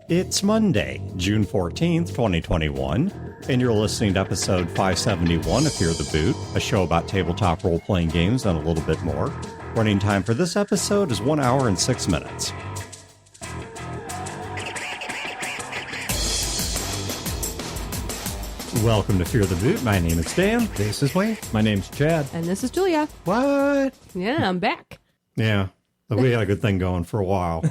It's Monday, June 14th, 2021, and you're listening to episode 571 of Fear the Boot, a show about tabletop role-playing games and a little bit more. Running time for this episode is 1 hour and 6 minutes. Welcome to Fear the Boot. My name is Dan. This is Wayne. My name's Chad. And this is Julia. What? Yeah, I'm back. Yeah, we had a good thing going for a while.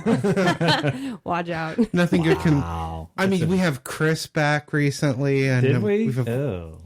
Watch out. Nothing good can... Wow. I mean, we have Chris back recently. And Did we? we've Oh.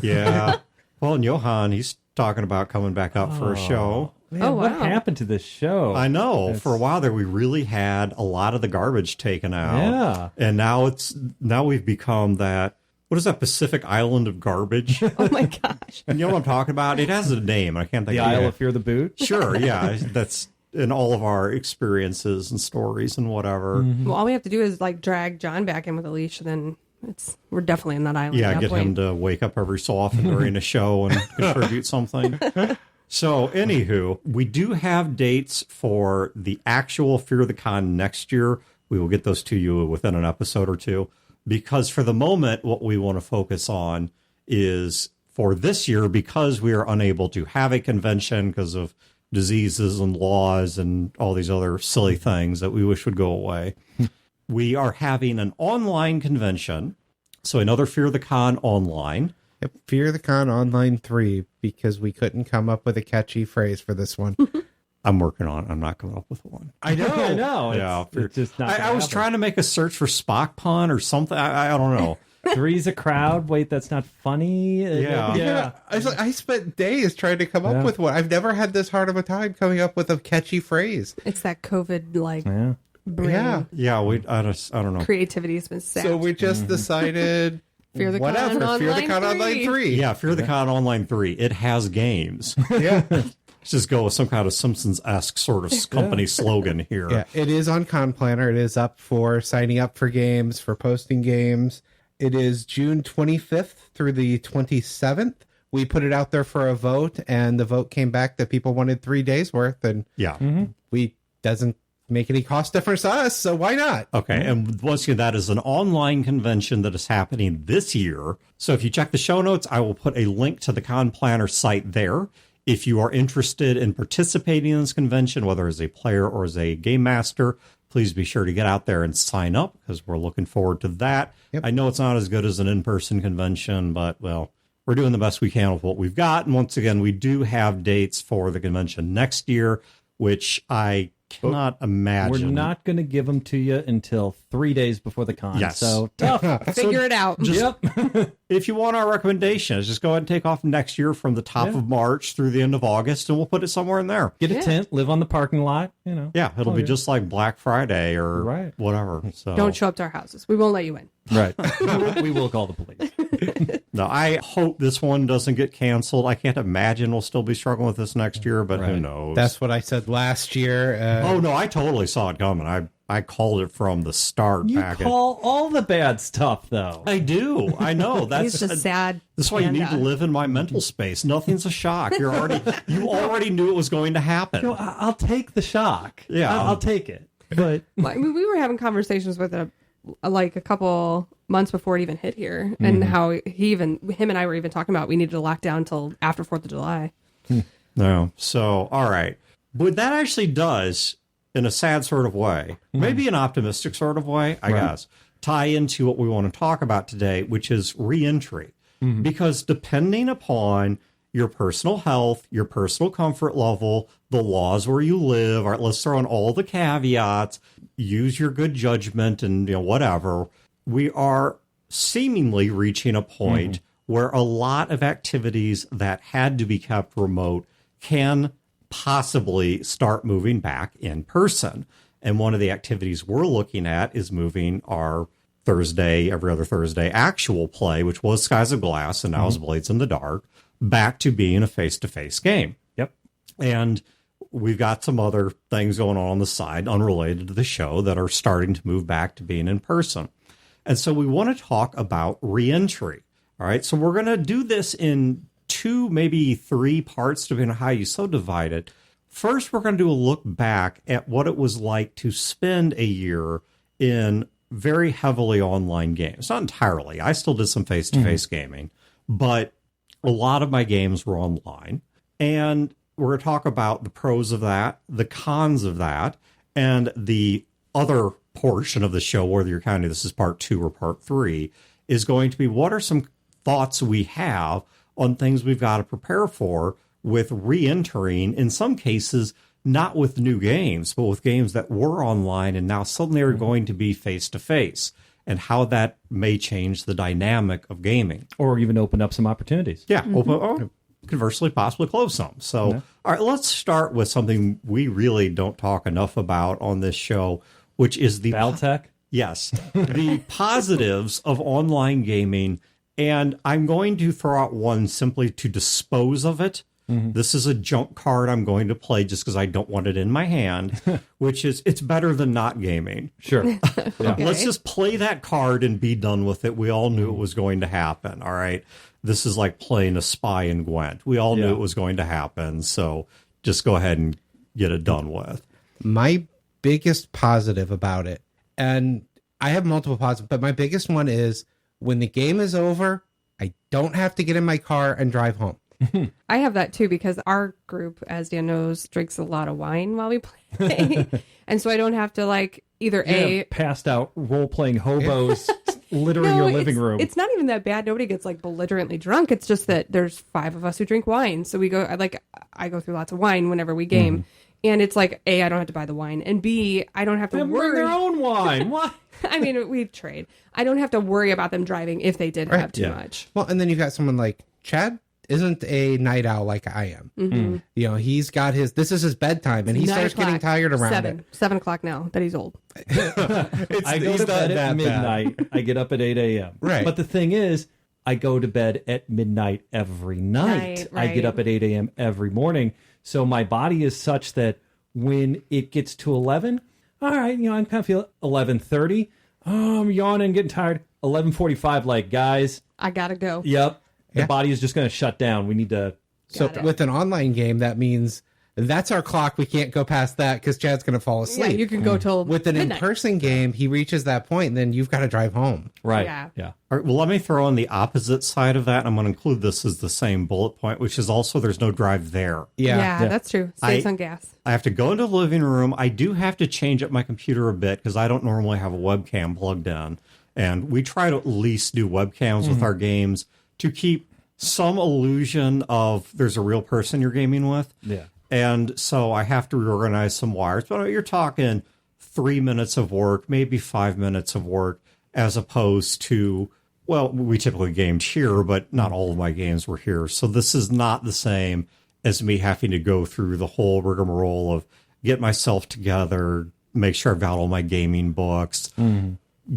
Yeah. Well, and Johan, he's talking about coming back up for a show. Man, Oh, what wow. happened to this show? I know. For a while there, we really had a lot of the garbage taken out. Yeah. And now we've become that, what is that, Pacific Island of garbage? Oh my gosh. You know what I'm talking about? It has a name. I can't think The of it. Isle of Fear the Boot? Sure, yeah. That's in all of our experiences and stories and whatever. Well, all we have to do is like drag John back in with a leash, and then we're definitely in that island. Yeah, at that get point. him to wake up every so often during a show and contribute something. So, anywho, we do have dates for the actual Fear the Con next year. We will get those to you within an episode or two. Because for the moment, what we want to focus on is for this year, because we are unable to have a convention because of diseases and laws and all these other silly things that we wish would go away. We are having an online convention. So another Fear the Con online. Yep, Fear the Con Online 3, because we couldn't come up with a catchy phrase for this one. I'm working on it. I'm not coming up with one. I know. I know. Yeah, It's just not I was trying to make a search for Spock pun or something. I don't know. Three's a crowd. Wait, that's not funny. Yeah. Yeah. I spent days trying to come up with one. I've never had this hard of a time coming up with a catchy phrase. It's that COVID like Yeah. brain. Yeah. Yeah, I don't know. Creativity has been sapped. So we just decided... Fear the Con whatever. Fear the Online Con Online 3. 3. Yeah, Fear the Con Online 3. It has games. Yeah. Let's just go with some kind of Simpsons-esque sort of company slogan here. Yeah, it is on Con Planner. It is up for signing up for games, for posting games. It is June 25th through the 27th. We put it out there for a vote, and the vote came back that people wanted 3 days worth, and Yeah. we doesn't make any cost difference to us, so why not? Okay, and once again, that is an online convention that is happening this year. So if you check the show notes, I will put a link to the Con Planner site there. If you are interested in participating in this convention, whether as a player or as a game master, please be sure to get out there and sign up, because we're looking forward to that. Yep. I know it's not as good as an in-person convention, but, well, we're doing the best we can with what we've got. And once again, we do have dates for the convention next year, which I cannot imagine. We're not going to give them to you until 3 days before the con. Yes. So tough. Figure it out. Just- Yep. If you want our recommendations, just go ahead and take off next year from the top of March through the end of August, and we'll put it somewhere in there. Get a tent, live on the parking lot, you know. Yeah, it'll be just like Black Friday or Right. whatever. So Don't show up to our houses. We won't let you in. Right. we will call the police. No, I hope this one doesn't get canceled. I can't imagine we'll still be struggling with this next year, but who Right. knows? That's what I said last year. Oh no, I totally saw it coming. I called it from the start. You back call all the bad stuff, though. I do. I know. That's He's just sad. That's why you need to panda. live in my mental space. Nothing's a shock. You already knew it was going to happen. You know, I'll take the shock. Yeah. I'll take it. But Well, I mean, we were having conversations with a couple months before it even hit here, and how him and I were even talking about we needed to lock down until after 4th of July. No. So, all right. But that actually does, in a sad sort of way, maybe an optimistic sort of way, I guess, tie into what we want to talk about today, which is reentry. Because depending upon your personal health, your personal comfort level, the laws where you live, all right, let's throw in all the caveats, use your good judgment and whatever, we are seemingly reaching a point where a lot of activities that had to be kept remote can possibly start moving back in person. And one of the activities we're looking at is moving our every other Thursday actual play, which was Skies of Glass and now is Blades in the Dark, back to being a face-to-face game. Yep. And we've got some other things going on the side unrelated to the show that are starting to move back to being in person. And so we want to talk about reentry. All right. So we're going to do this in 2, maybe 3 parts, depending on how you so divide it. First, we're going to do a look back at what it was like to spend a year in very heavily online games. Not entirely. I still did some face-to-face gaming, but a lot of my games were online. And we're going to talk about the pros of that, the cons of that, and the other portion of the show, whether you're counting this is part 2 or part 3, is going to be what are some thoughts we have on things we've got to prepare for with re-entering, in some cases, not with new games, but with games that were online and now suddenly are going to be face-to-face, and how that may change the dynamic of gaming. Or even open up some opportunities. Yeah, open, or conversely, possibly close some. So, all right, let's start with something we really don't talk enough about on this show, which is the Valtech? Yes, the positives of online gaming. And I'm going to throw out one simply to dispose of it. This is a junk card I'm going to play just because I don't want it in my hand, which is it's better than not gaming. Sure. Yeah. Let's just play that card and be done with it. We all knew it was going to happen. All right. This is like playing a spy in Gwent. We all knew it was going to happen. So just go ahead and get it done with. My biggest positive about it, and I have multiple positives, but my biggest one is when the game is over, I don't have to get in my car and drive home. I have that too because our group, as Dan knows, drinks a lot of wine while we play. And so I don't have to like either passed out role-playing hobos littering your living room. It's not even that bad. Nobody gets like belligerently drunk. It's just that there's 5 of us who drink wine. So we go, I go through lots of wine whenever we game. And it's like, A, I don't have to buy the wine. And B, I don't have to worry. Bring their own wine. What? I mean, we trade. I don't have to worry about them driving if they did have too much. Well, and then you've got someone like Chad isn't a night owl like I am. You know, he's got this is his bedtime, and he starts getting tired around it. 7 o'clock now that he's old. I go to bed at midnight. I get up at 8 a.m. Right. But the thing is, I go to bed at midnight every night. Right. I get up at 8 a.m. every morning. So my body is such that when it gets to 11, all right, you know, I kind of feel 11:30. Oh, I'm yawning, getting tired. 11:45, like, guys. I gotta go. Yep. The body is just going to shut down. We need to. So with an online game, that means that's our clock. We can't go past that because Chad's going to fall asleep. Yeah, you can go till with an midnight. in-person game, he reaches that point, and then you've got to drive home. Right. Yeah. All right, well, let me throw on the opposite side of that. I'm going to include this as the same bullet point, which is also there's no drive there. Yeah, that's true. Saves on gas. I have to go into the living room. I do have to change up my computer a bit because I don't normally have a webcam plugged in. And we try to at least do webcams with our games to keep some illusion of there's a real person you're gaming with. Yeah. And so I have to reorganize some wires. But you're talking 3 minutes of work, maybe 5 minutes of work, as opposed to, well, we typically gamed here, but not all of my games were here. So this is not the same as me having to go through the whole rigmarole of get myself together, make sure I've got all my gaming books,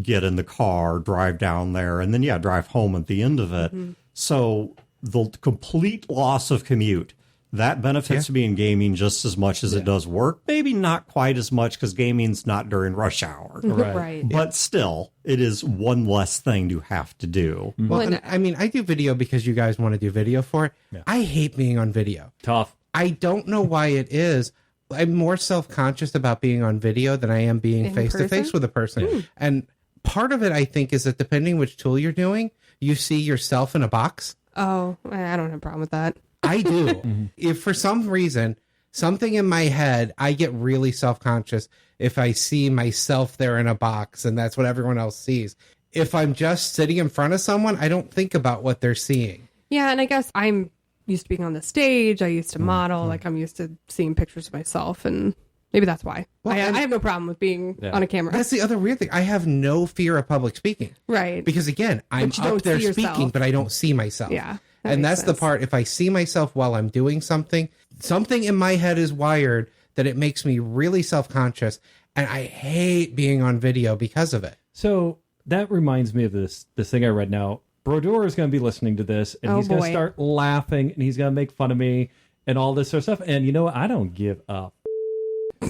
get in the car, drive down there, and then, drive home at the end of it. So the complete loss of commute, that benefits me in gaming just as much as it does work. Maybe not quite as much because gaming's not during rush hour. Right. But still, it is one less thing to have to do. Well, and I mean, I do video because you guys want to do video for it. Yeah. I hate being on video. Tough. I don't know why it is. I'm more self-conscious about being on video than I am being face-to-face with a person. And part of it, I think, is that depending which tool you're doing, you see yourself in a box. Oh, I don't have a problem with that. I do. If for some reason, something in my head, I get really self-conscious if I see myself there in a box and that's what everyone else sees. If I'm just sitting in front of someone, I don't think about what they're seeing. Yeah, and I guess I'm used to being on the stage. I used to model. Like, I'm used to seeing pictures of myself, and maybe that's why. Well, I have no problem with being on a camera. That's the other weird thing. I have no fear of public speaking. Right. Because, again, I'm up there speaking, but I don't see myself. Yeah. And that's the part, if I see myself while I'm doing something in my head is wired that it makes me really self-conscious, and I hate being on video because of it. So that reminds me of this thing I read now. Brodeur is going to be listening to this, and he's going to start laughing, and he's going to make fun of me, and all this sort of stuff. And you know what? I don't give a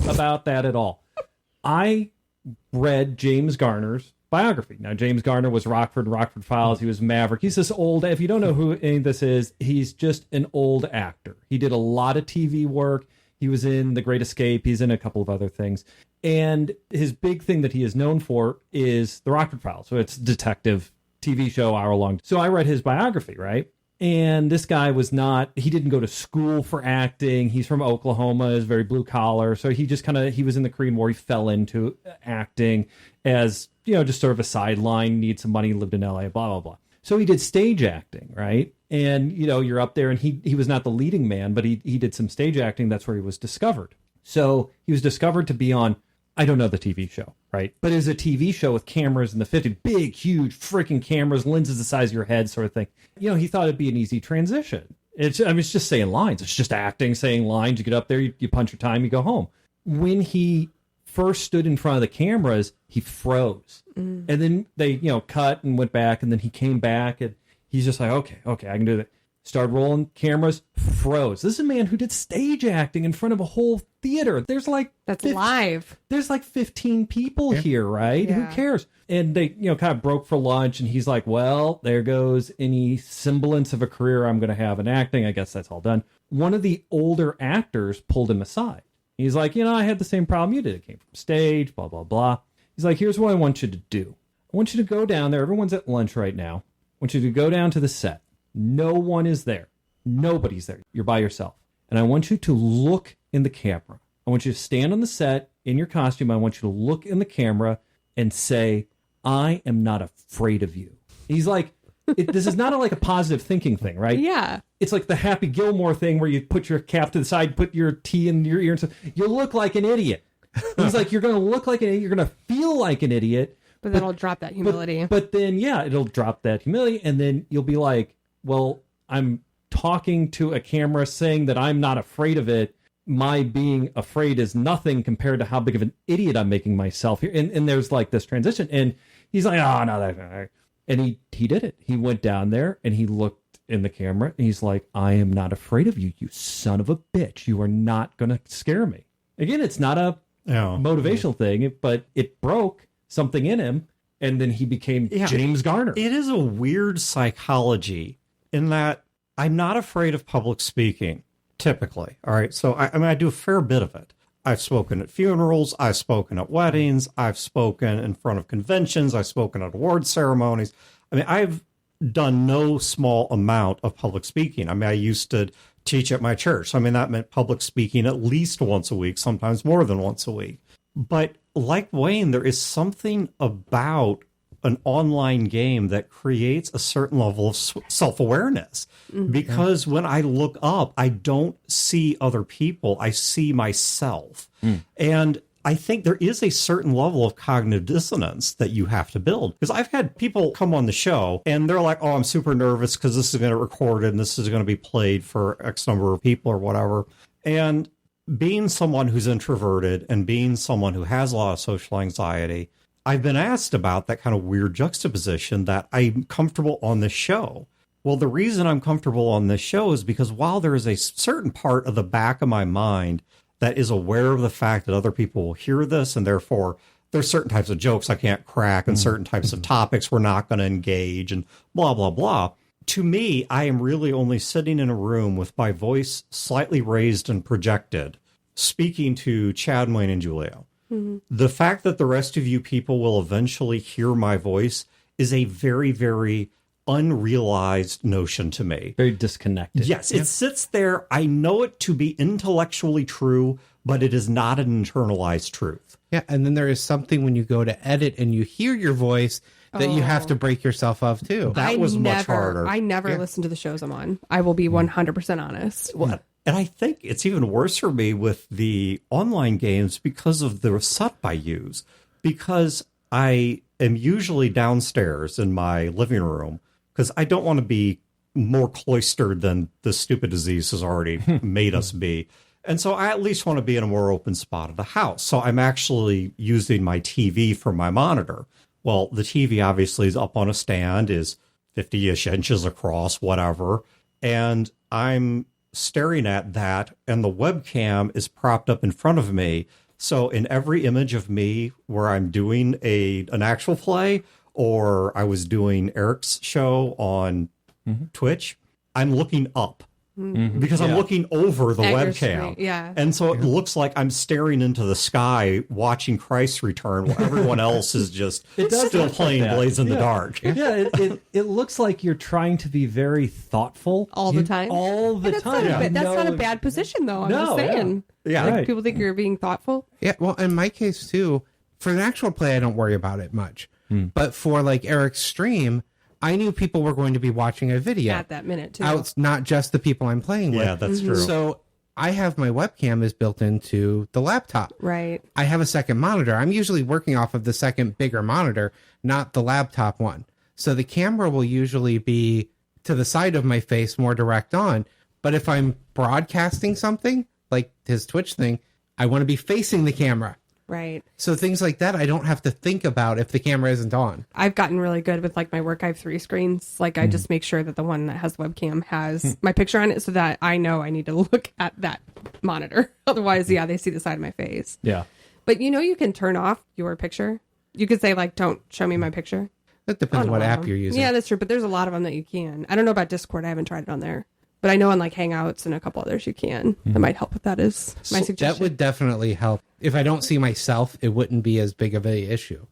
about that at all. I read James Garner's biography. Now, James Garner was Rockford Files. He was Maverick. He's this old, if you don't know who any of this is, he's just an old actor. He did a lot of TV work. He was in The Great Escape. He's in a couple of other things. And his big thing that he is known for is The Rockford Files. So it's a detective TV show, hour long. So I read his biography, right? And this guy he didn't go to school for acting. He's from Oklahoma, is very blue collar. So he just he was in the Korean War. He fell into acting as, just sort of a sideline, need some money, lived in LA, blah, blah, blah. So he did stage acting, right? And, you're up there, and he was not the leading man, but he did some stage acting. That's where he was discovered. So he was discovered to be on, I don't know the TV show, right? But it was a TV show with cameras in the 50s, big, huge freaking cameras, lenses the size of your head sort of thing. He thought it'd be an easy transition. It's just saying lines. It's just acting, saying lines. You get up there, you punch your time, you go home. When he first stood in front of the cameras, he froze. And then they, cut and went back, and then he came back, and he's just like, okay, I can do that. Started rolling cameras, froze. This is a man who did stage acting in front of a whole theater. There's that's live. There's 15 people here, right? Yeah. Who cares? And they, kind of broke for lunch, and he's like, well, there goes any semblance of a career I'm going to have in acting. I guess that's all done. One of the older actors pulled him aside. He's like, I had the same problem you did. It came from stage, blah, blah, blah. He's like, here's what I want you to do. I want you to go down there. Everyone's at lunch right now. I want you to go down to the set. No one is there. Nobody's there. You're by yourself. And I want you to look in the camera. I want you to stand on the set in your costume. I want you to look in the camera and say, I am not afraid of you. He's like, this is not a positive thinking thing, right? Yeah. It's like the Happy Gilmore thing where you put your cap to the side, put your tea in your ear and say, you look like an idiot. He's like, you're going to look like an idiot. You're going to feel like an idiot. But then it'll drop that humility. But then, it'll drop that humility. And then you'll be like, well, I'm talking to a camera saying that I'm not afraid of it. My being afraid is nothing compared to how big of an idiot I'm making myself here. And there's this transition. And he's like, oh, no, that's... And he did it. He went down there and he looked in the camera and he's like, I am not afraid of you, you son of a bitch. You are not going to scare me. Again, it's not a motivational thing, but it broke something in him. And then he became James Garner. It is a weird psychology in that I'm not afraid of public speaking, typically. All right. So, I do a fair bit of it. I've spoken at funerals. I've spoken at weddings. I've spoken in front of conventions. I've spoken at award ceremonies. I've done no small amount of public speaking. I used to teach at my church. So, that meant public speaking at least once a week, sometimes more than once a week. But like Wayne, there is something about an online game that creates a certain level of self-awareness. Because when I look up, I don't see other people. I see myself. And I think there is a certain level of cognitive dissonance that you have to build. Because I've had people come on the show and they're like, oh, I'm super nervous because this is going to be recorded and this is going to be played for X number of people or whatever. And being someone who's introverted and being someone who has a lot of social anxiety, I've been asked about that kind of weird juxtaposition that I'm comfortable on this show. Well, the reason I'm comfortable on this show is because while there is a certain part of the back of my mind that is aware of the fact that other people will hear this, and therefore there's certain types of jokes I can't crack and certain types of topics we're not going to engage and blah, blah, blah. To me, I am really only sitting in a room with my voice slightly raised and projected, speaking to Chad, Wayne, and Julio. The fact that the rest of you people will eventually hear my voice is a very, very unrealized notion to me. Very disconnected. Yes, it sits there. I know it to be intellectually true, but it is not an internalized truth. Yeah, and then there is something when you go to edit and you hear your voice that you have to break yourself of too. That was much harder. I never listen to the shows I'm on. I will be 100% honest. What? And I think it's even worse for me with the online games because of the setup I use. Because I am usually downstairs in my living room because I don't want to be more cloistered than this stupid disease has already made us be. And so I at least want to be in a more open spot of the house. So I'm actually using my TV for my monitor. Well, the TV obviously is up on a stand, is 50-ish inches across, whatever. And I'm staring at that, and the webcam is propped up in front of me. So in every image of me where I'm doing an actual play, or I was doing Eric's show on Twitch, I'm looking up. because I'm looking over the At your webcam. screen, yeah. And so it looks like I'm staring into the sky watching Christ's return while everyone else is just still playing Blaze in the Dark. Yeah, it looks like you're trying to be very thoughtful. All the time. All the That's time. That's not a bad position, though. I'm No, just saying. Yeah. Like, Right. people think you're being thoughtful. Yeah, well, in my case too, for an actual play, I don't worry about it much. But for like Eric's stream, I knew people were going to be watching a video At that minute, too. out, not just the people I'm playing with. Yeah, that's true. So I have my webcam is built into the laptop. Right. I have a second monitor. I'm usually working off of the second bigger monitor, not the laptop one. So the camera will usually be to the side of my face, more direct on. But if I'm broadcasting something, like his Twitch thing, I want to be facing the camera. Right. So things like that, I don't have to think about if the camera isn't on. I've gotten really good with like my work. I have 3 screens. Like I just make sure that the one that has the webcam has my picture on it so that I know I need to look at that monitor. Otherwise, yeah, they see the side of my face. Yeah. But you can turn off your picture. You could say like, don't show me my picture. That depends on what all of app them. you're using. Yeah, that's true. But there's a lot of them that you can. I don't know about Discord. I haven't tried it on there. But I know on like Hangouts and a couple others you can. That might help with that is my suggestion. That would definitely help. If I don't see myself, it wouldn't be as big of a issue.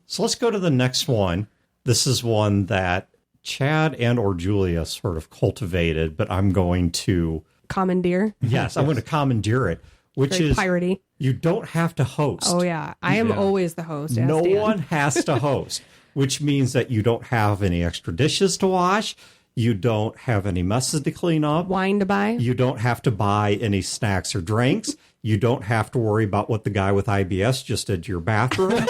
So let's go to the next one. This is one that Chad and or Julia sort of cultivated, but I'm going to Commandeer. I'm going to commandeer it, which Very is piratey. you don't have to host. Oh yeah. I am always the host. No ask Dan. one has to host, which means that you don't have any extra dishes to wash. You don't have any messes to clean up. Wine to buy. You don't have to buy any snacks or drinks. You don't have to worry about what the guy with IBS just did to your bathroom.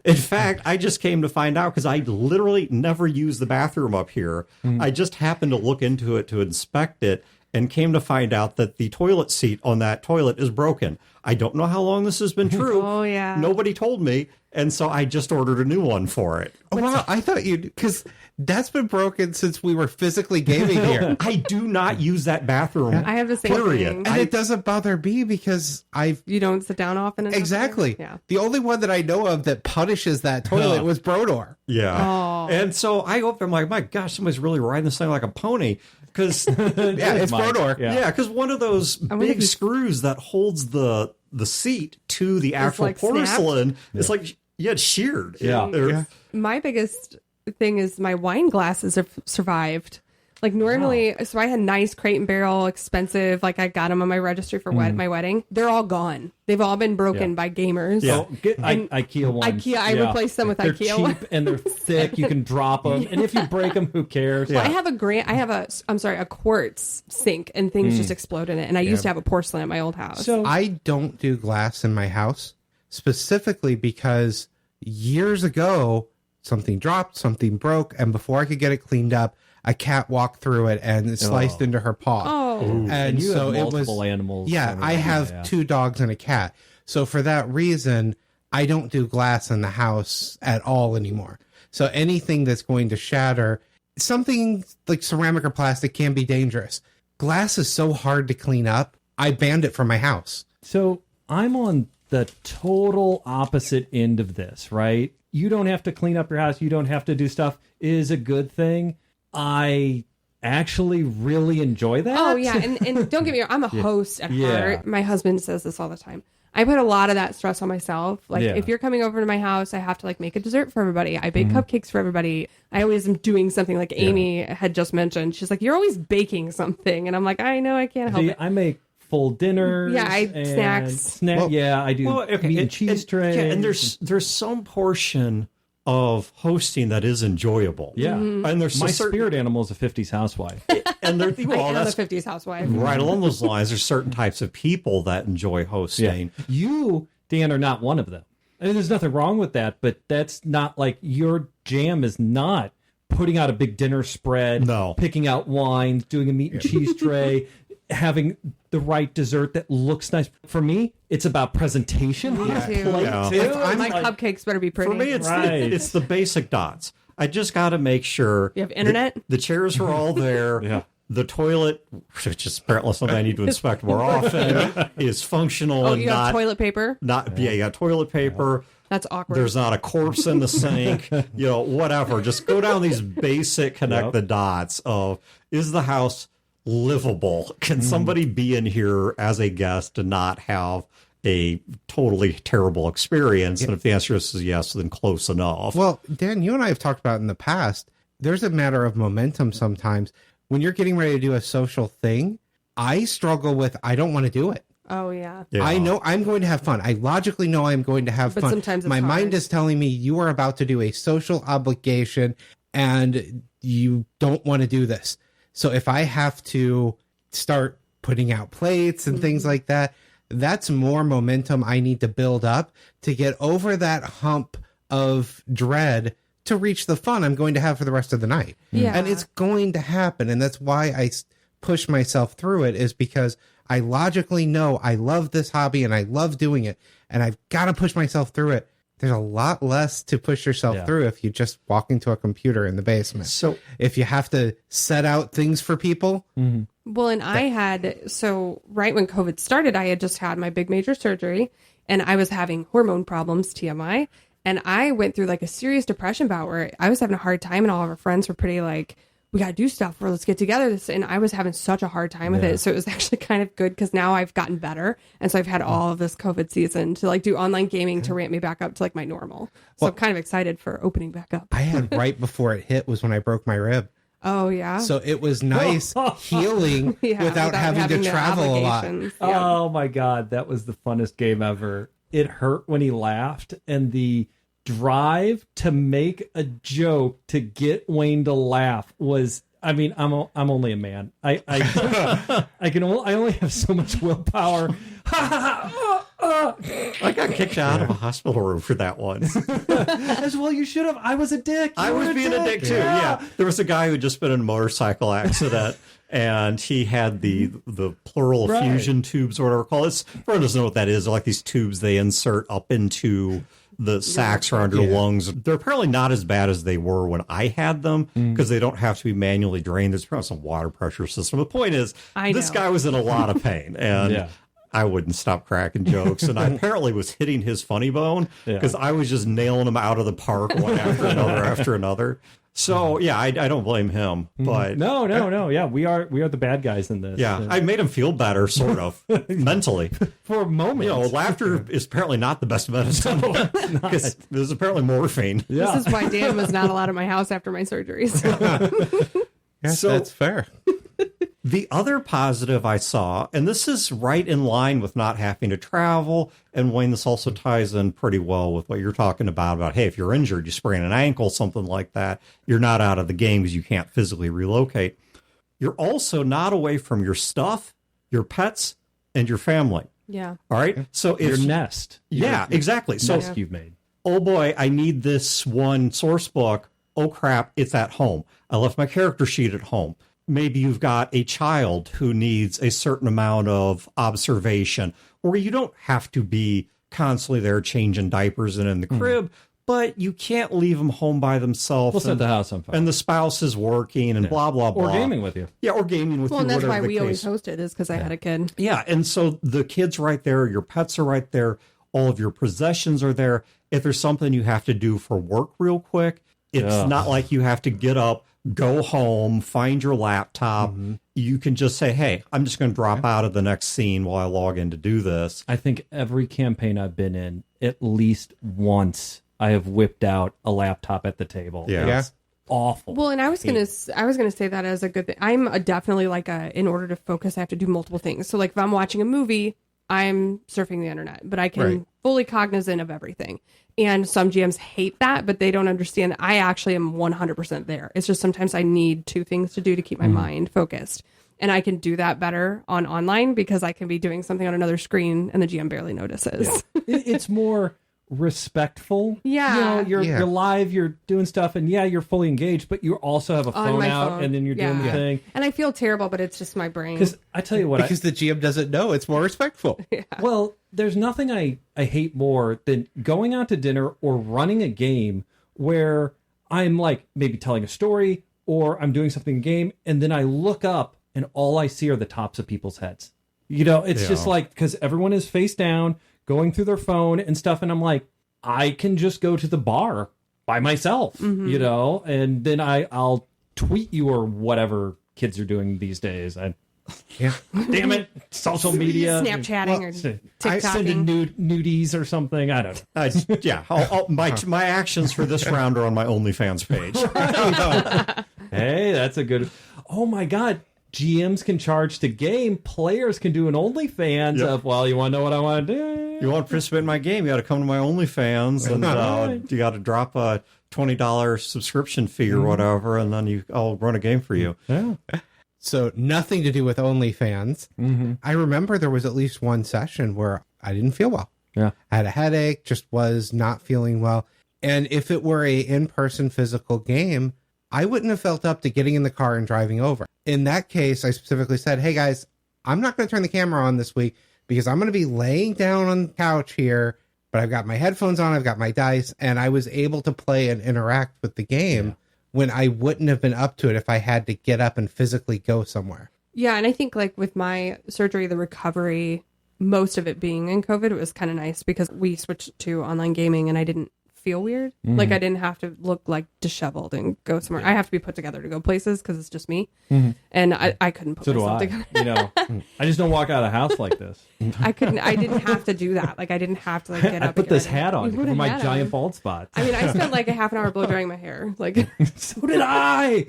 In fact, I just came to find out because I literally never use the bathroom up here. I just happened to look into it to inspect it and came to find out that the toilet seat on that toilet is broken. I don't know how long this has been true. Oh, yeah. Nobody told me. And so I just ordered a new one for it. Oh, wow, I thought you'd... Because that's been broken since we were physically gaming here. I do not use that bathroom. I have the same period. thing. And it doesn't bother me because I've... You don't sit down often enough. Exactly. Yeah. The only one that I know of that punishes that toilet was Brodor. Yeah. Oh. And so I opened, I'm like, my gosh, somebody's really riding this thing like a pony. Because Yeah, it's Mike. Brodor. Yeah. because one of those wonder if big he- screws that holds the seat to the actual like, snapped? porcelain, it's like, it's sheared. Yeah. Or- My biggest thing is my wine glasses have survived. Like normally, so I had nice Crate and Barrel, expensive. Like I got them on my registry for my wedding. They're all gone. They've all been broken by gamers. Yeah. Get IKEA ones. IKEA, I replaced them with they're IKEA cheap ones. and they're thick. You can drop them, and if you break them, who cares? Well, I have a quartz sink, and things just explode in it. And I used to have a porcelain at my old house. So I don't do glass in my house specifically because years ago something dropped, something broke, and before I could get it cleaned up, a cat walked through it and it sliced into her paw. oh, And you so have it was multiple animals. Yeah, I have 2 dogs and a cat. So for that reason, I don't do glass in the house at all anymore. So anything that's going to shatter, something like ceramic or plastic can be dangerous. Glass is so hard to clean up. I banned it from my house. So I'm on the total opposite end of this, right? You don't have to clean up your house. You don't have to do stuff. It is a good thing. I actually really enjoy that. oh yeah, and don't get me wrong, I'm a host at Yeah. heart. My husband says this all the time. I put a lot of that stress on myself. Like Yeah. if you're coming over to my house, I have to like make a dessert for everybody. I bake cupcakes for everybody. I always am doing something like Amy had just mentioned. She's like, you're always baking something, and I'm like, I know, I can't help it. I make full dinners. Yeah, and snacks. Well, yeah, I do meat and cheese trays. Yeah, and there's some portion of hosting that is enjoyable. yeah. And there's My a certain, spirit animal is a 50s housewife. and there, I well, am that's the 50s housewife. right along those lines. There's certain types of people that enjoy hosting. You, Dan, are not one of them. I mean, there's nothing wrong with that, but that's not like your jam is not putting out a big dinner spread, No. picking out wines, doing a meat and cheese tray, having the right dessert that looks nice. For me, it's about presentation. Me too. Plate Yeah. too. My cupcakes better be pretty. For me, it's Right. it's the basic dots. I just got to make sure You have internet? The chairs are all there. Yeah. The toilet, which is apparently something I need to inspect more often, is functional Oh, and you have not toilet paper? not. Yeah, you got toilet paper. That's awkward. There's not a corpse in the sink, whatever. Just go down these basic connect the dots of, is the house livable? Can somebody be in here as a guest and not have a totally terrible experience? And if the answer is yes, then close enough. Well, Dan, you and I have talked about in the past, there's a matter of momentum sometimes. When you're getting ready to do a social thing, I struggle with, I don't want to do it. Oh, yeah. I know I'm going to have fun. I logically know I'm going to have But fun. sometimes it's my mind hard. is telling me you are about to do a social obligation and you don't want to do this. So if I have to start putting out plates and things like that, that's more momentum I need to build up to get over that hump of dread to reach the fun I'm going to have for the rest of the night. Yeah. And it's going to happen. And that's why I push myself through it, is because I logically know I love this hobby and I love doing it. And I've got to push myself through it. There's a lot less to push yourself through if you just walk into a computer in the basement. So if you have to set out things for people. Well, and I had, so right when COVID started, I had just had my big major surgery and I was having hormone problems, TMI. And I went through like a serious depression bout where I was having a hard time and all of our friends were pretty like, we got to do stuff where let's get together. And I was having such a hard time with it. So it was actually kind of good because now I've gotten better. And so I've had all of this COVID season to like do online gaming to ramp me back up to like my normal. So I'm kind of excited for opening back up. I had right before it hit was when I broke my rib. Oh, yeah. So it was nice healing without having to the travel a lot. obligations. Yeah. Oh my God, that was the funnest game ever. It hurt when he laughed, and the drive to make a joke to get Wayne to laugh was, I mean, I'm only a man. I only have so much willpower. I got kicked out of a hospital room for that one. As well, you should have. I was a dick. I was being a dick too. Yeah. There was a guy who had just been in a motorcycle accident, and he had the pleural effusion tubes or whatever called it. Everyone doesn't know what that is. They're like these tubes they insert up into the sacs around your lungs. They're apparently not as bad as they were when I had them because they don't have to be manually drained. There's probably some water pressure system. The point is, this guy was in a lot of pain, and I wouldn't stop cracking jokes. And I apparently was hitting his funny bone because I was just nailing him out of the park one after another. So yeah, I don't blame him. But no. Yeah, we are the bad guys in this. Yeah, I made him feel better, sort of mentally for a moment. Laughter is apparently not the best medicine because there's apparently morphine. Yeah. This is why Dan was not allowed at my house after my surgeries. Yes, So- that's fair. The other positive I saw, and this is right in line with not having to travel, and Wayne, this also ties in pretty well with what you're talking about, hey, if you're injured, you sprain an ankle, something like that, you're not out of the game because you can't physically relocate. You're also not away from your stuff, your pets, and your family. Yeah. All right? So if Your nest. Yeah, exactly. So, Nest you've made. oh boy, I need this one source book. Oh crap, it's at home. I left my character sheet at home. Maybe you've got a child who needs a certain amount of observation, or you don't have to be constantly there changing diapers and in the crib, but you can't leave them home by themselves. We'll set the house on fire. And the spouse is working and blah, blah, blah. Or gaming with you. Yeah, or gaming with Well, you. and that's whatever why the we always case. hosted, is because I had a kid. Yeah, and so the kid's right there, your pets are right there, all of your possessions are there. If there's something you have to do for work real quick, it's not like you have to get up, go home, find your laptop. You can just say, hey, I'm just going to drop out of the next scene while I log in to do this. I think every campaign I've been in, at least once, I have whipped out a laptop at the table. Yeah. It's awful. Well, and I was gonna say that as a good thing. I'm definitely like in order to focus, I have to do multiple things. So like if I'm watching a movie, I'm surfing the internet, but I can fully cognizant of everything. And some GMs hate that, but they don't understand that I actually am 100% there. It's just sometimes I need two things to do to keep my mind focused. And I can do that better on online because I can be doing something on another screen and the GM barely notices. It's more respectful. Yeah. You're live, you're doing stuff, and you're fully engaged, but you also have a On phone my out, phone. and then you're doing the thing. And I feel terrible, but it's just my brain. Because I tell you what, Because the GM doesn't know. It's more respectful. well, there's nothing I hate more than going out to dinner or running a game where I'm like maybe telling a story or I'm doing something in game, and then I look up and all I see are the tops of people's heads. It's just like, because everyone is face down, going through their phone and stuff, and I'm like, I can just go to the bar by myself, you know, and then I'll tweet you or whatever kids are doing these days. Damn it, social media, Snapchatting or TikToking, sending nudies or something. I don't know. My actions for this round are on my OnlyFans page. Hey, that's a good. Oh my God. GMs can charge to game. Players can do an OnlyFans of, well, you want to know what I want to do? You want to participate in my game? You got to come to my OnlyFans, and you got to drop a $20 subscription fee or whatever, and then I'll run a game for you. Yeah. So nothing to do with OnlyFans. I remember there was at least one session where I didn't feel well. Yeah. I had a headache, just was not feeling well. And if it were a in-person physical game, I wouldn't have felt up to getting in the car and driving over. In that case, I specifically said, hey guys, I'm not going to turn the camera on this week because I'm going to be laying down on the couch here, but I've got my headphones on, I've got my dice, and I was able to play and interact with the game when I wouldn't have been up to it if I had to get up and physically go somewhere. Yeah, and I think like with my surgery, the recovery, most of it being in COVID, it was kind of nice because we switched to online gaming and I didn't feel weird. Like I didn't have to look like disheveled and go somewhere. I have to be put together to go places because it's just me. And I couldn't put myself together. You know, I just don't walk out of the house like this. I didn't have to do that. Like I didn't have to like get up. I put this hat on for my giant on. bald spots. I mean, I spent like a half an hour blow drying my hair. Like So did I.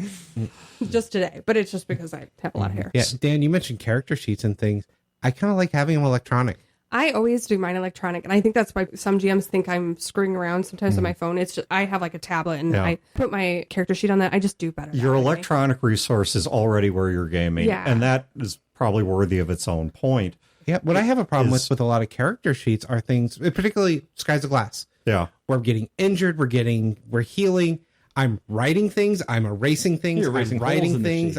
just today, but it's just because I have a lot of hair. Yeah, Dan, you mentioned character sheets and things. I kind of like having them electronic. I always do mine electronic, and I think that's why some GMs think I'm screwing around sometimes with my phone. It's just I have like a tablet, and I put my character sheet on that. I just do better. Your electronic resource is already where you're gaming, and that is probably worthy of its own point. Yeah, what I have a problem with a lot of character sheets are things, particularly Skies of Glass. Yeah. We're getting injured, we're healing. I'm writing things, I'm erasing things, You're erasing I'm writing holes in the things.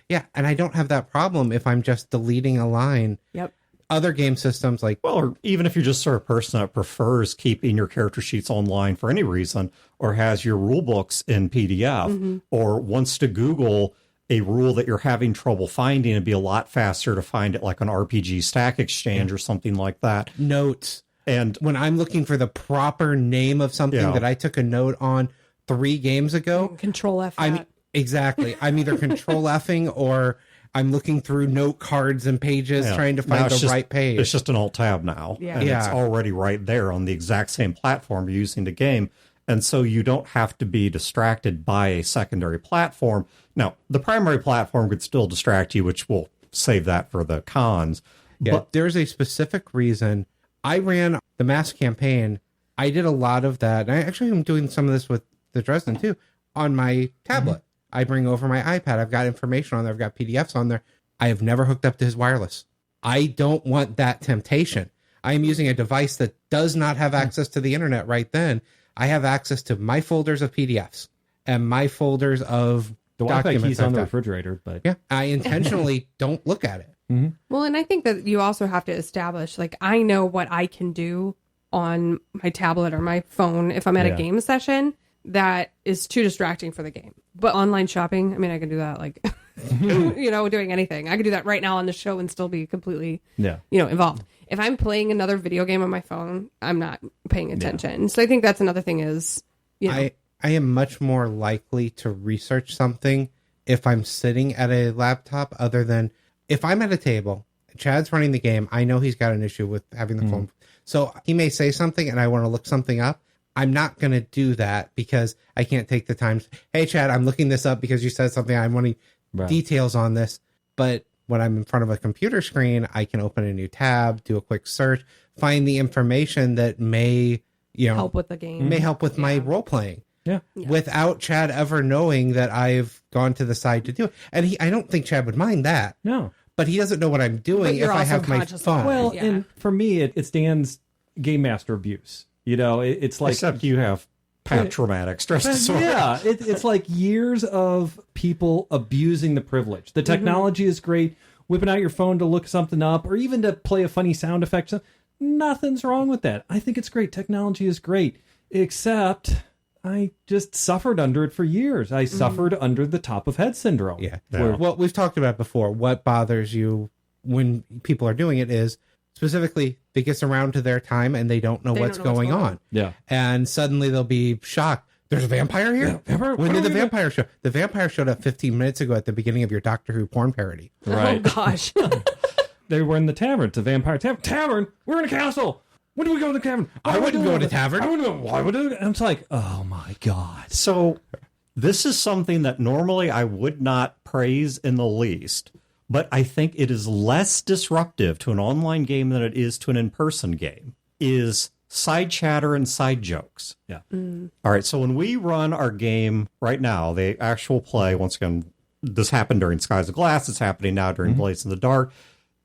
sheet. And I don't have that problem if I'm just deleting a line. Yep. Other game systems like or even if you're just sort of person that prefers keeping your character sheets online for any reason, or has your rule books in PDF, or wants to Google a rule that you're having trouble finding, it'd be a lot faster to find it like an RPG Stack Exchange or something like that. notes. And When I'm looking for the proper name of something that I took a note on 3 games ago, Control F. exactly. I'm either control Fing or I'm looking through note cards and pages trying to find the right page. It's just an alt tab now. Yeah. And it's already right there on the exact same platform you're using to game. And so you don't have to be distracted by a secondary platform. Now, the primary platform could still distract you, which we'll save that for the cons. Yeah, but there's a specific reason. I ran the mass campaign. I did a lot of that. And I actually am doing some of this with the Dresden too on my tablet. I bring over my iPad. I've got information on there. I've got PDFs on there. I have never hooked up to his wireless. I don't want that temptation. I am using a device that does not have access to the internet right then. I have access to my folders of PDFs and my folders of The Wi-Fi documents. key's on the refrigerator, but yeah, I intentionally don't look at it. Well, and I think that you also have to establish, like, I know what I can do on my tablet or my phone if I'm at a game session that is too distracting for the game. But online shopping, I mean, I can do that, like, you know, doing anything. I could do that right now on the show and still be completely, you know, involved. If I'm playing another video game on my phone, I'm not paying attention. So I think that's another thing is, you know. I am much more likely to research something if I'm sitting at a laptop other than if I'm at a table, Chad's running the game, I know he's got an issue with having the phone. So he may say something and I want to look something up. I'm not going to do that because I can't take the time. Hey, Chad, I'm looking this up because you said something. I'm wanting details on this. But when I'm in front of a computer screen, I can open a new tab, do a quick search, find the information that may, you know, help with the game, may help with my role playing. Yeah. Without Chad ever knowing that I've gone to the side to do it. And I don't think Chad would mind that. No. But he doesn't know what I'm doing if I have my phone. Well, and for me, it stands game master abuse. You know, it's like... Except you have traumatic stress disorder. Yeah, it's like years of people abusing the privilege. The technology is great. Whipping out your phone to look something up or even to play a funny sound effect. Nothing's wrong with that. I think it's great. Technology is great. Except I just suffered under it for years. I suffered under the top of head syndrome. Yeah. Well, we've talked about it before. What bothers you when people are doing it is specifically, it gets around to their time and they don't know what's going on. Yeah. And suddenly they'll be shocked. There's a vampire here? Yeah, When did the vampire show? The vampire showed up 15 minutes ago at the beginning of your Doctor Who porn parody. Right. Oh, gosh. They were in the tavern. It's a vampire tavern. We're in a castle. When do we go to the tavern? I wouldn't go to tavern. I wouldn't go. Why would I? And it's like, oh my God. So this is something that normally I would not praise in the least, but I think it is less disruptive to an online game than it is to an in-person game, is side chatter and side jokes. Yeah. All right, so when we run our game right now, the actual play, once again, this happened during Skies of Glass, it's happening now during Blades in the Dark.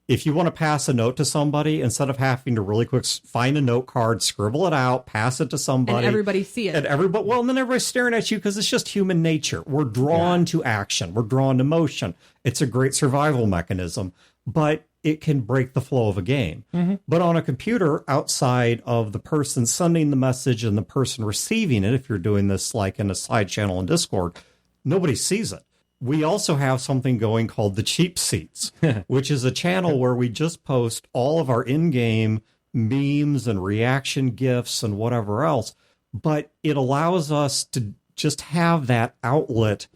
If you want to pass a note to somebody, instead of having to really quick find a note card, scribble it out, pass it to somebody. And everybody see it. And everybody, well, and then everybody's staring at you because it's just human nature. We're drawn to action. We're drawn to motion. It's a great survival mechanism, but it can break the flow of a game. But on a computer, outside of the person sending the message and the person receiving it, if you're doing this like in a side channel in Discord, nobody sees it. We also have something going called the Cheap Seats, which is a channel where we just post all of our in-game memes and reaction GIFs and whatever else. But it allows us to just have that outlet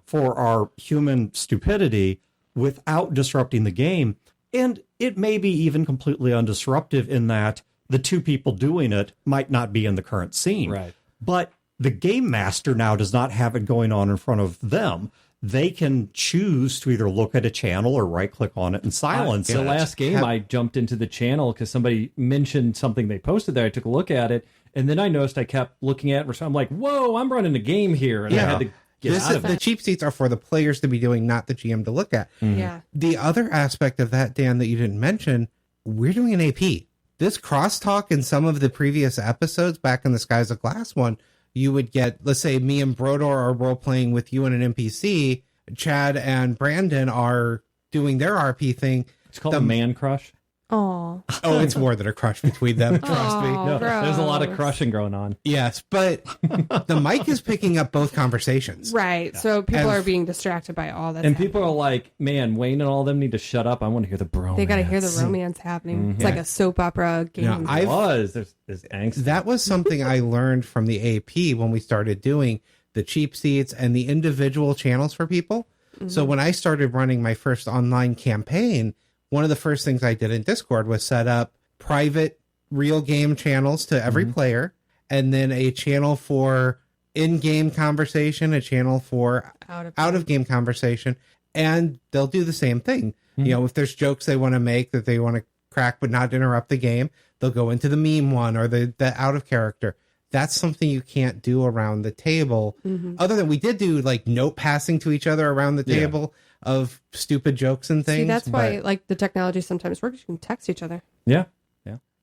for our human stupidity without disrupting the game. And it may be even completely undisruptive in that the two people doing it might not be in the current scene. Right. But the game master now does not have it going on in front of them. They can choose to either look at a channel or right click on it and silence it. The last game, I jumped into the channel because somebody mentioned something they posted there. I took a look at it, and then I noticed I kept looking at it. I'm like, whoa, I'm running a game here. And I had to get out of it. The cheap seats are for the players to be doing, not the GM to look at. Yeah. The other aspect of that, Dan, that you didn't mention, we're doing an AP. This crosstalk in some of the previous episodes back in the Skies of Glass one, you would get, let's say me and Brodor are role playing with you and an NPC. Chad and Brandon are doing their RP thing. It's called a man crush. Oh. Oh, it's more than a crush between them. Trust me. No, there's a lot of crushing going on. Yes, but the mic is picking up both conversations. Right. So people are being distracted by all that. And people are like, man, Wayne and all them need to shut up. I want to hear the bromance. They got to hear the romance happening. It's like a soap opera game. There's angst. That was something I learned from the AP when we started doing the cheap seats and the individual channels for people. So when I started running my first online campaign, one of the first things I did in Discord was set up private real game channels to every player, and then a channel for in-game conversation, a channel for out of game conversation, and they'll do the same thing. You know, if there's jokes they want to make that they want to crack but not interrupt the game, they'll go into the meme one or the out of character. That's something you can't do around the table. Other than we did do like note passing to each other around the table of stupid jokes and things. See, that's why like the technology sometimes works. You can text each other. Yeah.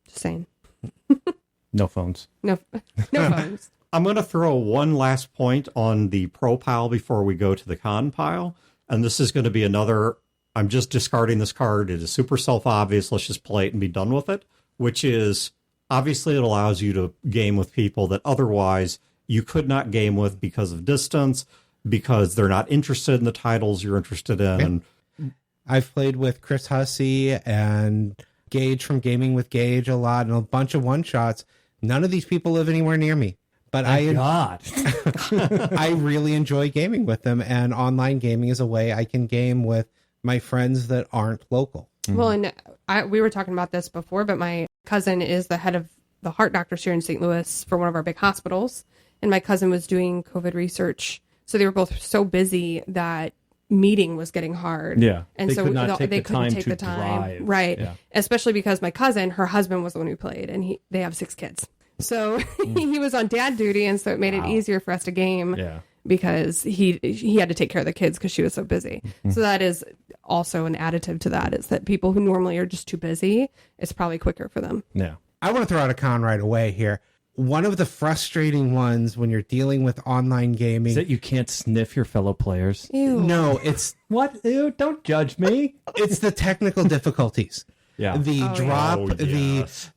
Just saying. No phones. No phones. I'm going to throw one last point on the pro pile before we go to the con pile. And this is going to be another, I'm just discarding this card. It is super self-obvious. Let's just play it and be done with it, which is obviously it allows you to game with people that otherwise you could not game with because of distance, because they're not interested in the titles you're interested in. Yeah. I've played with Chris Hussey and Gage from Gaming with Gage a lot and a bunch of one-shots. None of these people live anywhere near me. But I really enjoy gaming with them, and online gaming is a way I can game with my friends that aren't local. Well, and we were talking about this before, but my cousin is the head of the heart doctors here in St. Louis for one of our big hospitals, and my cousin was doing COVID research. So they were both so busy that meeting was getting hard. Yeah. And they so they couldn't take the time. Drive. Right. Yeah. Especially because my cousin, her husband was the one who played, and they have 6 kids. So he was on dad duty, and so it made it easier for us to game because he had to take care of the kids because she was so busy. So that is also an additive to that, is that people who normally are just too busy, it's probably quicker for them. Yeah. I want to throw out a con right away here. One of the frustrating ones when you're dealing with online gaming is that you can't sniff your fellow players. Ew. No, it's What? Ew, don't judge me. it's the technical difficulties. Yeah. The drop,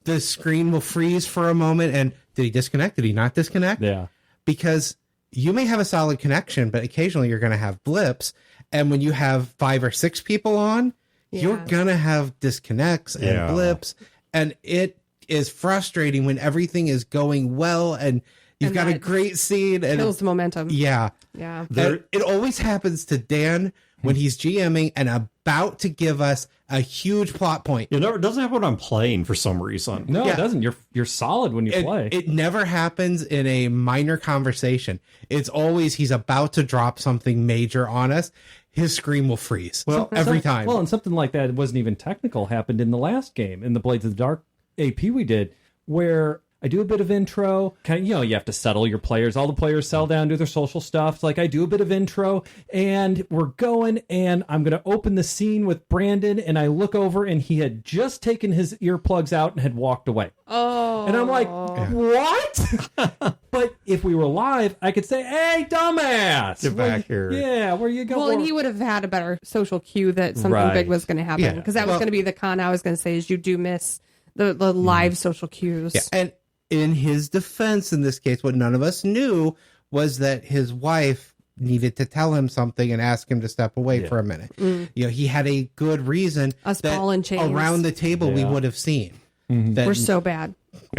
the screen will freeze for a moment, and did he disconnect? Did he not disconnect? Yeah. Because you may have a solid connection, but occasionally you're going to have blips, and when you have 5 or 6 people on, you're going to have disconnects and blips. And it is frustrating when everything is going well and you've got a great scene. And kills the momentum. Yeah. Yeah. It always happens to Dan when he's GMing and about to give us a huge plot point. It doesn't happen when I'm playing for some reason. No, it doesn't. You're solid when you play. It never happens in a minor conversation. It's always he's about to drop something major on us. His screen will freeze. Well, every time. Well, and something like that wasn't even technical happened in the last game, in the Blades of the Dark AP we did, where I do a bit of intro. You have to settle your players. All the players settle down, do their social stuff. It's like I do a bit of intro, and we're going, and I'm going to open the scene with Brandon, and I look over, and he had just taken his earplugs out and had walked away. Oh. And I'm like, what? But if we were live, I could say, hey, dumbass. Get back here. Yeah, where you go? Well, and he would have had a better social cue that something big was going to happen. Because that was going to be the con I was going to say is you do miss the live social cues. Yeah. And in his defense, in this case, what none of us knew was that his wife needed to tell him something and ask him to step away for a minute. He had a good reason. Us ball and chains. Around the table we would have seen. We're so bad.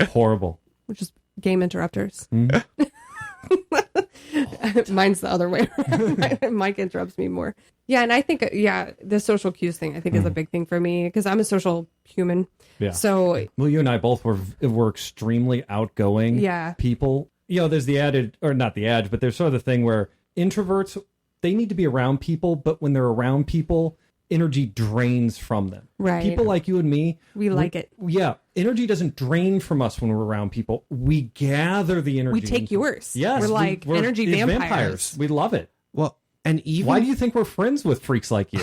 Horrible. We're just game interrupters. Mine's the other way around. Mike interrupts me more. Yeah, and I think, the social cues thing, I think, is a big thing for me because I'm a social human. Yeah. So, well, you and I both were extremely outgoing people. There's the added, or not the edge, but there's sort of the thing where introverts, they need to be around people, but when they're around people, energy drains from them. Right. People like you and me. We like it. Yeah. Energy doesn't drain from us when we're around people. We gather the energy. We take yours. Yes. We're like energy vampires. We love it. Well, and even... Why do you think we're friends with freaks like you?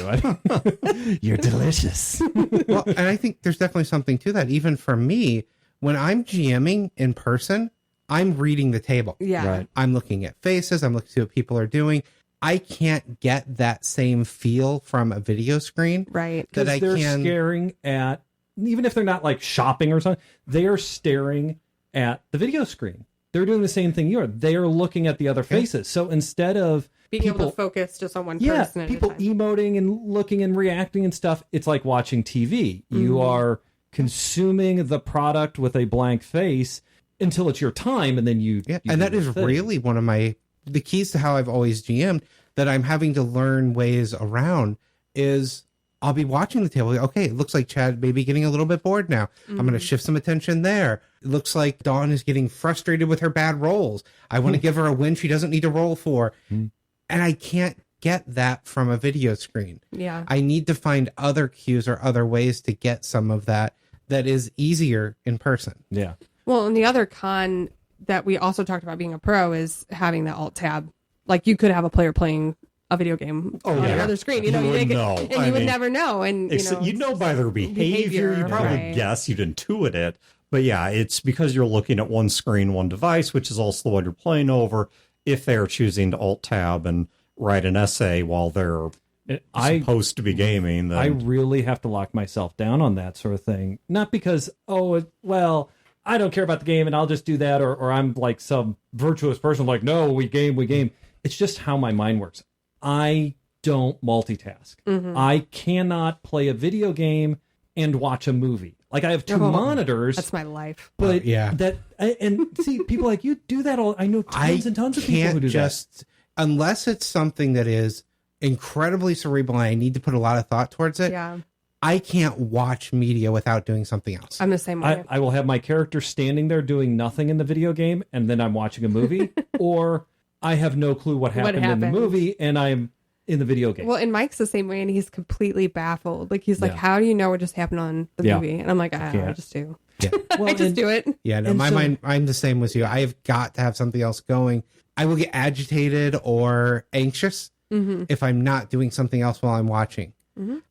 You're delicious. Well, and I think there's definitely something to that. Even for me, when I'm GMing in person, I'm reading the table. Yeah. Right. I'm looking at faces. I'm looking at what people are doing. I can't get that same feel from a video screen. Right. Because they're staring at, even if they're not like shopping or something, they are staring at the video screen. They're doing the same thing you are. They are looking at the other faces. So instead of being able to focus just on one person at people a time. Emoting and looking and reacting and stuff, it's like watching TV. You are consuming the product with a blank face until it's your time, and then you and that is really one of the keys to how I've always GM'd that I'm having to learn ways around is I'll be watching the table. Okay, it looks like Chad may be getting a little bit bored now. I'm going to shift some attention there. It looks like Dawn is getting frustrated with her bad rolls. I want to give her a win she doesn't need to roll for. And I can't get that from a video screen. Yeah. I need to find other cues or other ways to get some of that is easier in person. Yeah. Well, and the other con that we also talked about being a pro is having the alt tab. Like you could have a player playing a video game on another screen. You wouldn't know. And you would never know. And you'd know by their behavior. You'd probably guess. You'd intuit it. But yeah, it's because you're looking at one screen, one device, which is also the one you're playing over. If they're choosing to alt tab and write an essay while they're supposed to be gaming, then... I really have to lock myself down on that sort of thing. Not because, I don't care about the game and I'll just do that, or I'm like some virtuous person like, no, we game. It's just how my mind works. I don't multitask. I cannot play a video game and watch a movie. Like I have two monitors. That's my life. But and see, people like you do that all. I know tons and tons of people who do that. Unless it's something that is incredibly cerebral and I need to put a lot of thought towards it. Yeah. I can't watch media without doing something else. I'm the same way. I will have my character standing there doing nothing in the video game, and then I'm watching a movie, or I have no clue what happened in the movie, and I'm in the video game. Well, and Mike's the same way, and he's completely baffled. Like he's like, "How do you know what just happened on the movie?" And I'm like, I just do. Yeah. Well, I just do it. Yeah, no, my mind, I'm the same with you. I've got to have something else going. I will get agitated or anxious if I'm not doing something else while I'm watching.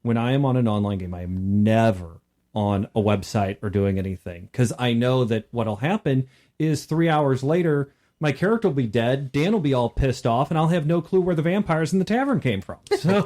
When I am on an online game, I am never on a website or doing anything, because I know that what'll happen is 3 hours later, my character will be dead, Dan will be all pissed off, and I'll have no clue where the vampires in the tavern came from. So,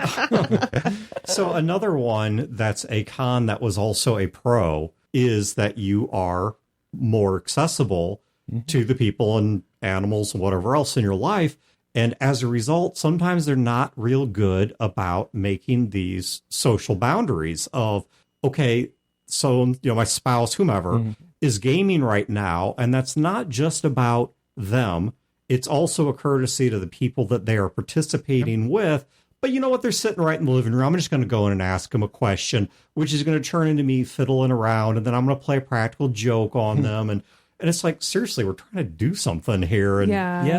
so another one that's a con that was also a pro is that you are more accessible to the people and animals and whatever else in your life. And as a result, sometimes they're not real good about making these social boundaries of, okay, so, my spouse, whomever, is gaming right now. And that's not just about them. It's also a courtesy to the people that they are participating with. But you know what? They're sitting right in the living room. I'm just going to go in and ask them a question, which is going to turn into me fiddling around. And then I'm going to play a practical joke on them. And it's like, seriously, we're trying to do something here. And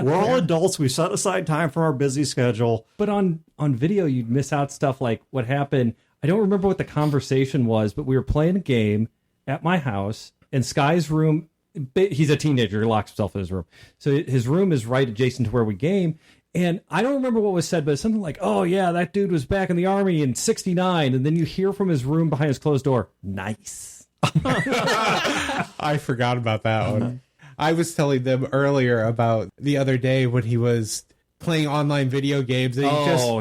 we're all adults. We set aside time from our busy schedule. But on video, you'd miss out stuff like what happened. I don't remember what the conversation was, but we were playing a game at my house. And Sky's room, he's a teenager. He locks himself in his room. So his room is right adjacent to where we game. And I don't remember what was said, but it's something like, oh, yeah, that dude was back in the Army in 1969. And then you hear from his room behind his closed door, nice. I forgot about that one. I was telling them earlier about the other day when he was playing online video games. And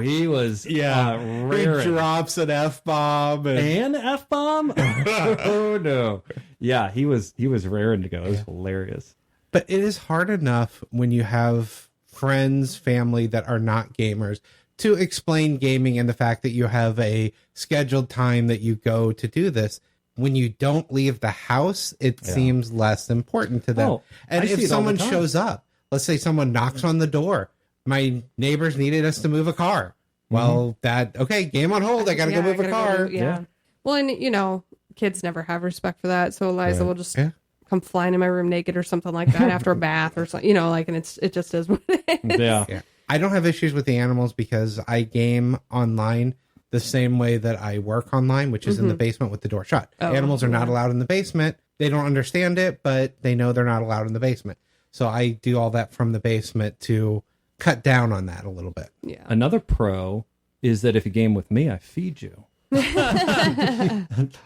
he was he drops an F-bomb. An F-bomb? Oh, no. Yeah, he was raring to go. It was hilarious. But it is hard enough when you have friends, family that are not gamers to explain gaming and the fact that you have a scheduled time that you go to do this. When you don't leave the house, it seems less important to them. And if someone shows up, let's say someone knocks on the door, my neighbors needed us to move a car. Well, game on hold. I got to go move a car. Well, and kids never have respect for that. So Eliza will just come flying in my room naked or something like that after a bath or something, and it just is what it is. Yeah. I don't have issues with the animals because I game online the same way that I work online, which is in the basement with the door shut. Animals are not allowed in the basement. They don't understand it, but they know they're not allowed in the basement. So I do all that from the basement to cut down on that a little bit. Yeah. Another pro is that if you game with me, I feed you. Well,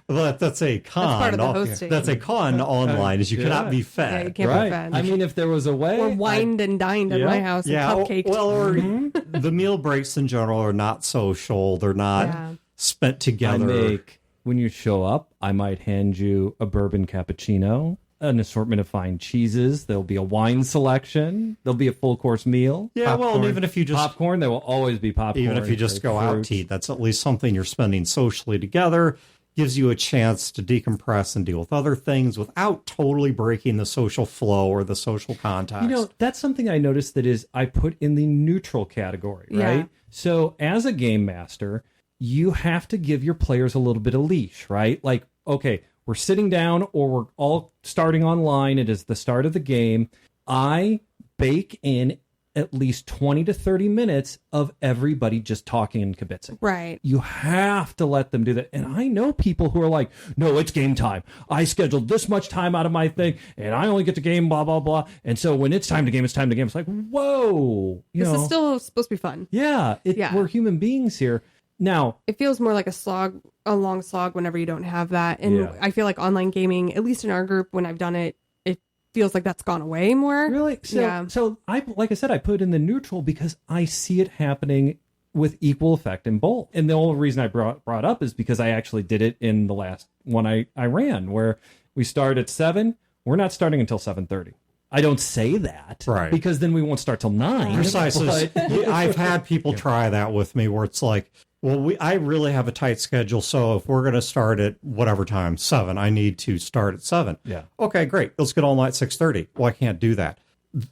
that's a con. That's part of the hosting. That's a con online, is you cannot be fed. Yeah, you can't be fed. I mean, if there was a way, or wined and dined at my house and cupcaked. Well, or the meal breaks in general are not social. They're not spent together. When you show up, I might hand you a bourbon cappuccino, an assortment of fine cheeses. There'll be a wine selection. There'll be a full course meal. Yeah, popcorn. Well, and even if you just popcorn, there will always be popcorn. Even if you just go out to eat, that's at least something you're spending socially together. Gives you a chance to decompress and deal with other things without totally breaking the social flow or the social context. That's something I noticed that is I put in the neutral category, right? Yeah. So as a game master, you have to give your players a little bit of leash, right? Like, okay, we're sitting down or we're all starting online. It is the start of the game. I bake in at least 20 to 30 minutes of everybody just talking and kibitzing. Right. You have to let them do that. And I know people who are like, no, it's game time. I scheduled this much time out of my thing and I only get to game, blah, blah, blah. And so when it's time to game, it's time to game. It's like, whoa. This is still supposed to be fun. Yeah. We're human beings here. Now, it feels more like a long slog whenever you don't have that. And I feel like online gaming, at least in our group, when I've done it, it feels like that's gone away more. Really? So I, like I said, I put it in the neutral because I see it happening with equal effect in both. And the only reason I brought up is because I actually did it in the last one I ran, where we start at 7. We're not starting until 7:30. I don't say that, right? Because then we won't start till 9. Precisely. I've had people try that with me, where it's like, well, I really have a tight schedule, so if we're going to start at whatever time, 7, I need to start at 7. Yeah. Okay, great. Let's get all night 6:30. Well, I can't do that.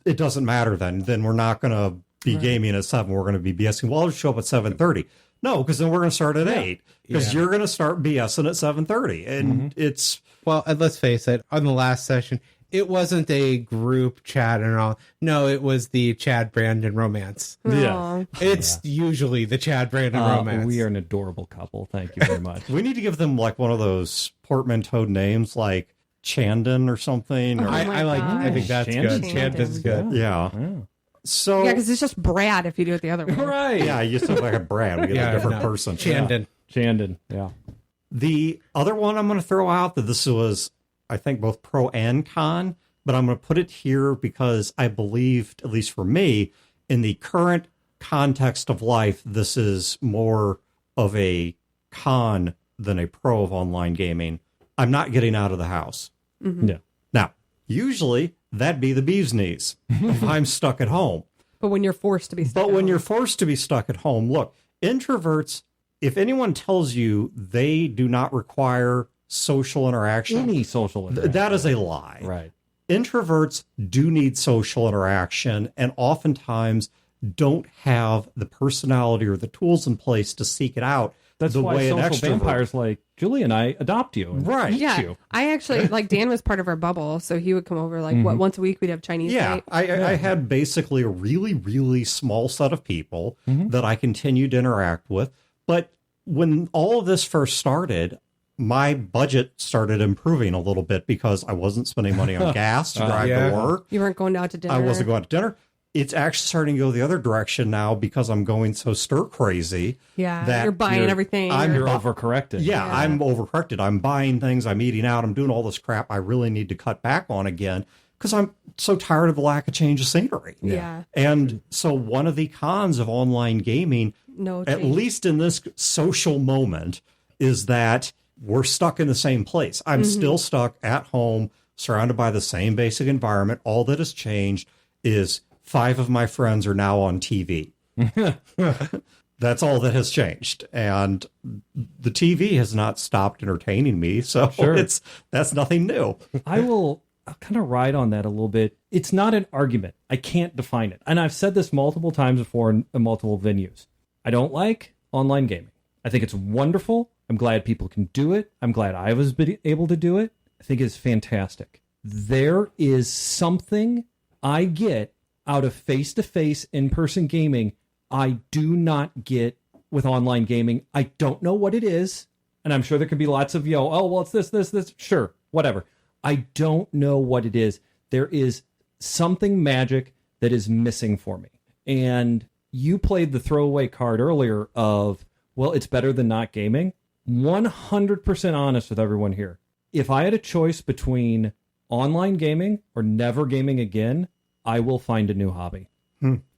It doesn't matter then. Then we're not going to be gaming at 7. We're going to be BSing. Well, I'll just show up at 7:30. No, because then we're going to start at 8. Because you're going to start BSing at 7:30. And it's... Well, and let's face it, on the last session, it wasn't a group chat and all. No, it was the Chad Brandon romance. Yeah. It's usually the Chad Brandon romance. We are an adorable couple. Thank you very much. We need to give them like one of those portmanteau names like Chandon or something. Or, I think that's good. Chandon's good. Yeah. So because it's just Brad if you do it the other way. Right. Yeah, you sound like a Brad. We get a different person. Chandon. Yeah. The other one I'm going to throw out that this was, I think, both pro and con, but I'm going to put it here because I believed, at least for me, in the current context of life, this is more of a con than a pro of online gaming. I'm not getting out of the house. Mm-hmm. Yeah. Now, usually that'd be the bee's knees if I'm stuck at home. But when you're forced to be stuck But when you're forced to be stuck at home, look, introverts, if anyone tells you they do not require social interaction, Any social interaction. that is a lie. Right. Introverts do need social interaction and oftentimes don't have the personality or the tools in place to seek it out. That's the why way an social extrovert. vampires like Julie and I adopt you. And Right. eat Yeah, you. I actually like Dan was part of our bubble, so he would come over like once a week. We'd have Chinese Yeah, night. I had basically a really, really small set of people that I continued to interact with. But when all of this first started, my budget started improving a little bit because I wasn't spending money on gas to drive yeah. to work. You weren't going out to dinner. I wasn't going to dinner. It's actually starting to go the other direction now because I'm going so stir crazy. Yeah, that you're buying everything. I'm You're overcorrected. Yeah, I'm overcorrected. I'm buying things. I'm eating out. I'm doing all this crap I really need to cut back on again because I'm so tired of the lack of change of scenery. Yeah. And so one of the cons of online gaming, No at change. least in this social moment, is that we're stuck in the same place. I'm still stuck at home, surrounded by the same basic environment. All that has changed is 5 of my friends are now on TV. That's all that has changed. And the TV has not stopped entertaining me. So Sure. that's nothing new. I'll kind of ride on that a little bit. It's not an argument. I can't define it. And I've said this multiple times before in multiple venues. I don't like online gaming. I think it's wonderful. I'm glad people can do it. I'm glad I was able to do it. I think it's fantastic. There is something I get out of face-to-face in-person gaming I do not get with online gaming. I don't know what it is. And I'm sure there could be lots of, oh, well, it's this. Sure, whatever. I don't know what it is. There is something magic that is missing for me. And you played the throwaway card earlier of, well, it's better than not gaming. 100% honest with everyone here. If I had a choice between online gaming or never gaming again, I will find a new hobby.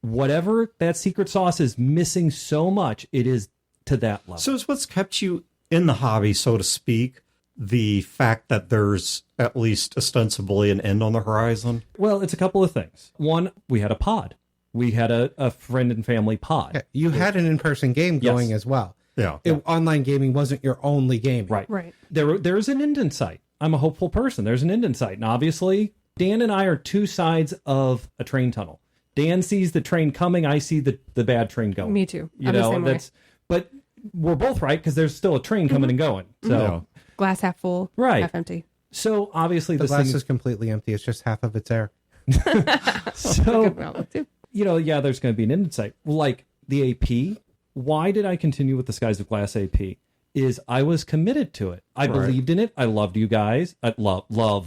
Whatever that secret sauce is missing so much, it is to that level. So it's what's kept you in the hobby, so to speak, the fact that there's at least ostensibly an end on the horizon? Well, it's a couple of things. One, we had a pod. We had a friend and family pod. You had an in-person game going Yes. as well. Yeah. Online gaming wasn't your only gaming. Right. Right. There's an end in sight. I'm a hopeful person. There's an end in sight. And obviously, Dan and I are two sides of a train tunnel. Dan sees the train coming. I see the bad train going. Me too. You I'm the know, same way. but we're both right because there's still a train coming and going. So, Glass half full, Right. half empty. so obviously The this glass thing is completely empty. It's just half of its air. so Good outlook, too. there's going to be an end in sight. Like the AP, why did I continue with the Skies of Glass AP? Is I was committed to it. I believed in it. I loved you guys. I love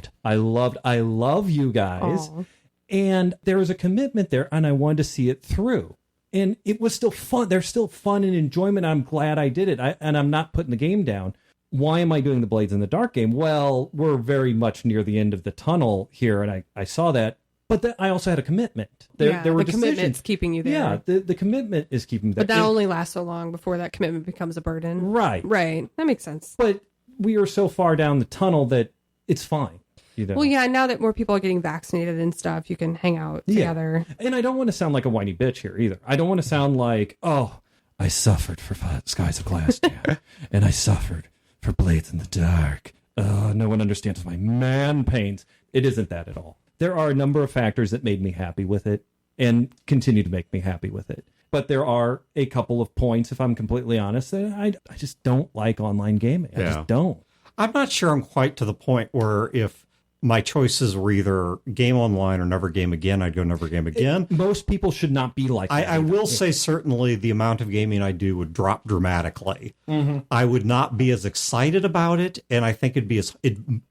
you guys. Aw. And there was a commitment there, and I wanted to see it through. And it was still fun. There's still fun and enjoyment. I'm glad I did it. And I'm not putting the game down. Why am I doing the Blades in the Dark game? Well, we're very much near the end of the tunnel here, and I saw that. But I also had a commitment. There were the decisions. commitment's keeping you there. Yeah, the commitment is keeping me there. But that only lasts so long before that commitment becomes a burden. Right. Right. That makes sense. But we are so far down the tunnel that it's fine. You know? Well, yeah, now that more people are getting vaccinated and stuff, you can hang out together. And I don't want to sound like a whiny bitch here either. I don't want to sound like, oh, I suffered for Skies of Glass, Dan, and I suffered for Blades in the Dark. No one understands my man pains. It isn't that at all. There are a number of factors that made me happy with it and continue to make me happy with it. But there are a couple of points, if I'm completely honest, that I just don't like online gaming. I just don't. I'm not sure I'm quite to the point where if my choices were either game online or never game again, I'd go never game again. Most people should not be like that. I will say certainly the amount of gaming I do would drop dramatically. I would not be as excited about it, and I think it'd be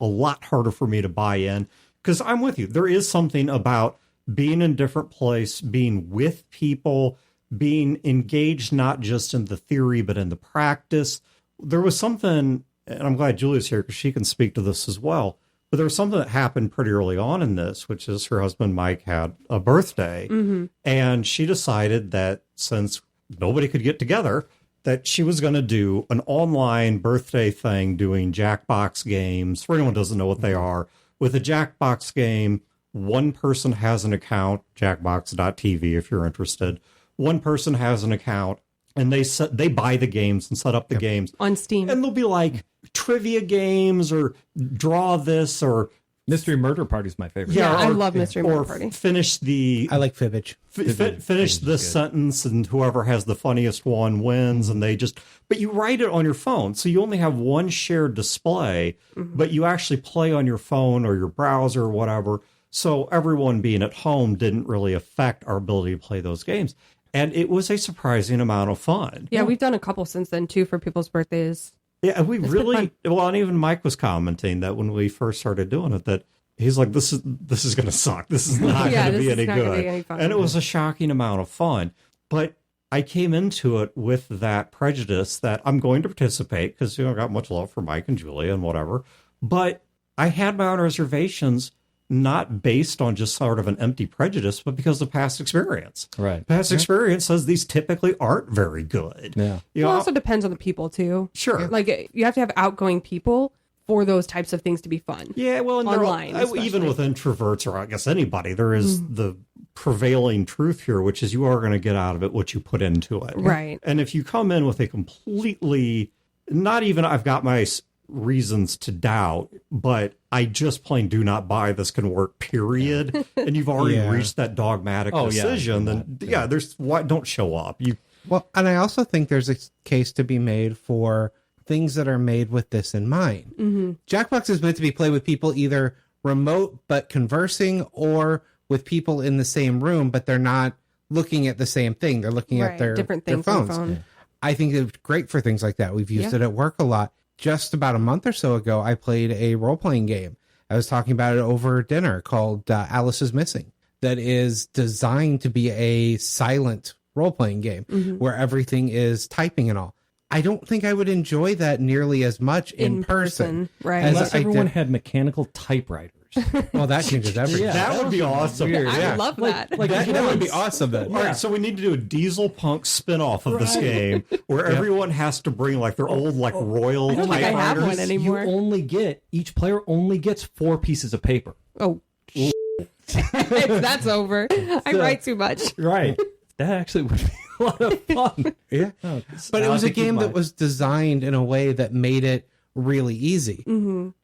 a lot harder for me to buy in, because I'm with you. There is something about being in a different place, being with people, being engaged not just in the theory, but in the practice. There was something, and I'm glad Julia's here because she can speak to this as well, but there was something that happened pretty early on in this, which is her husband, Mike, had a birthday. And she decided that since nobody could get together, that she was going to do an online birthday thing doing Jackbox games. For anyone who doesn't know what they are, with a Jackbox game, one person has an account, jackbox.tv if you're interested. One person has an account, and they buy the games and set up the games on Steam. And they'll be like trivia games or draw this or Mystery Murder Party is my favorite. Yeah, I love Mystery Murder Party. Finish the... I like Fibbage. Finish this sentence, and whoever has the funniest one wins, and they just... But you write it on your phone, so you only have one shared display, but you actually play on your phone or your browser or whatever, so everyone being at home didn't really affect our ability to play those games. And it was a surprising amount of fun. Yeah, we've done a couple since then, too, for people's birthdays. Yeah, we really... Well, and even Mike was commenting that when we first started doing it, that he's like, this is going to suck. This is not going to be any good. And it was a shocking amount of fun. But I came into it with that prejudice that I'm going to participate because, I got much love for Mike and Julia and whatever. But I had my own reservations, not based on just sort of an empty prejudice, but because of past experience. Right. Past experience says these typically aren't very good. Yeah. It also depends on the people, too. Sure. Like, you have to have outgoing people for those types of things to be fun. Yeah, well, and online, even with introverts or I guess anybody, there is the prevailing truth here, which is you are going to get out of it what you put into it. Right. And if you come in with a completely, not even I've got my reasons to doubt, but I just plain do not buy this can work, period. And you've already reached that dogmatic decision, then there's why don't show up. Well, and I also think there's a case to be made for things that are made with this in mind. Jackbox is meant to be played with people either remote but conversing, or with people in the same room but they're not looking at the same thing. They're looking at their different things their on phones. the phone. I think it's great for things like that. We've used it at work a lot. Just about a month or so ago, I played a role-playing game. I was talking about it over dinner called Alice is Missing, that is designed to be a silent role-playing game where everything is typing and all. I don't think I would enjoy that nearly as much in person. Right. Unless everyone had mechanical typewriters. Well, that changes everything. That would be awesome. Weird, I love that. Like that would be awesome then. All right, so we need to do a diesel punk spin-off of this game where everyone has to bring like their old like royal I don't think I have one typewriters. anymore. Each player only gets 4 pieces of paper. Oh, that's over. I write too much. Right. That actually would be a lot of fun. Yeah. But it was a game that was designed in a way that made it really easy.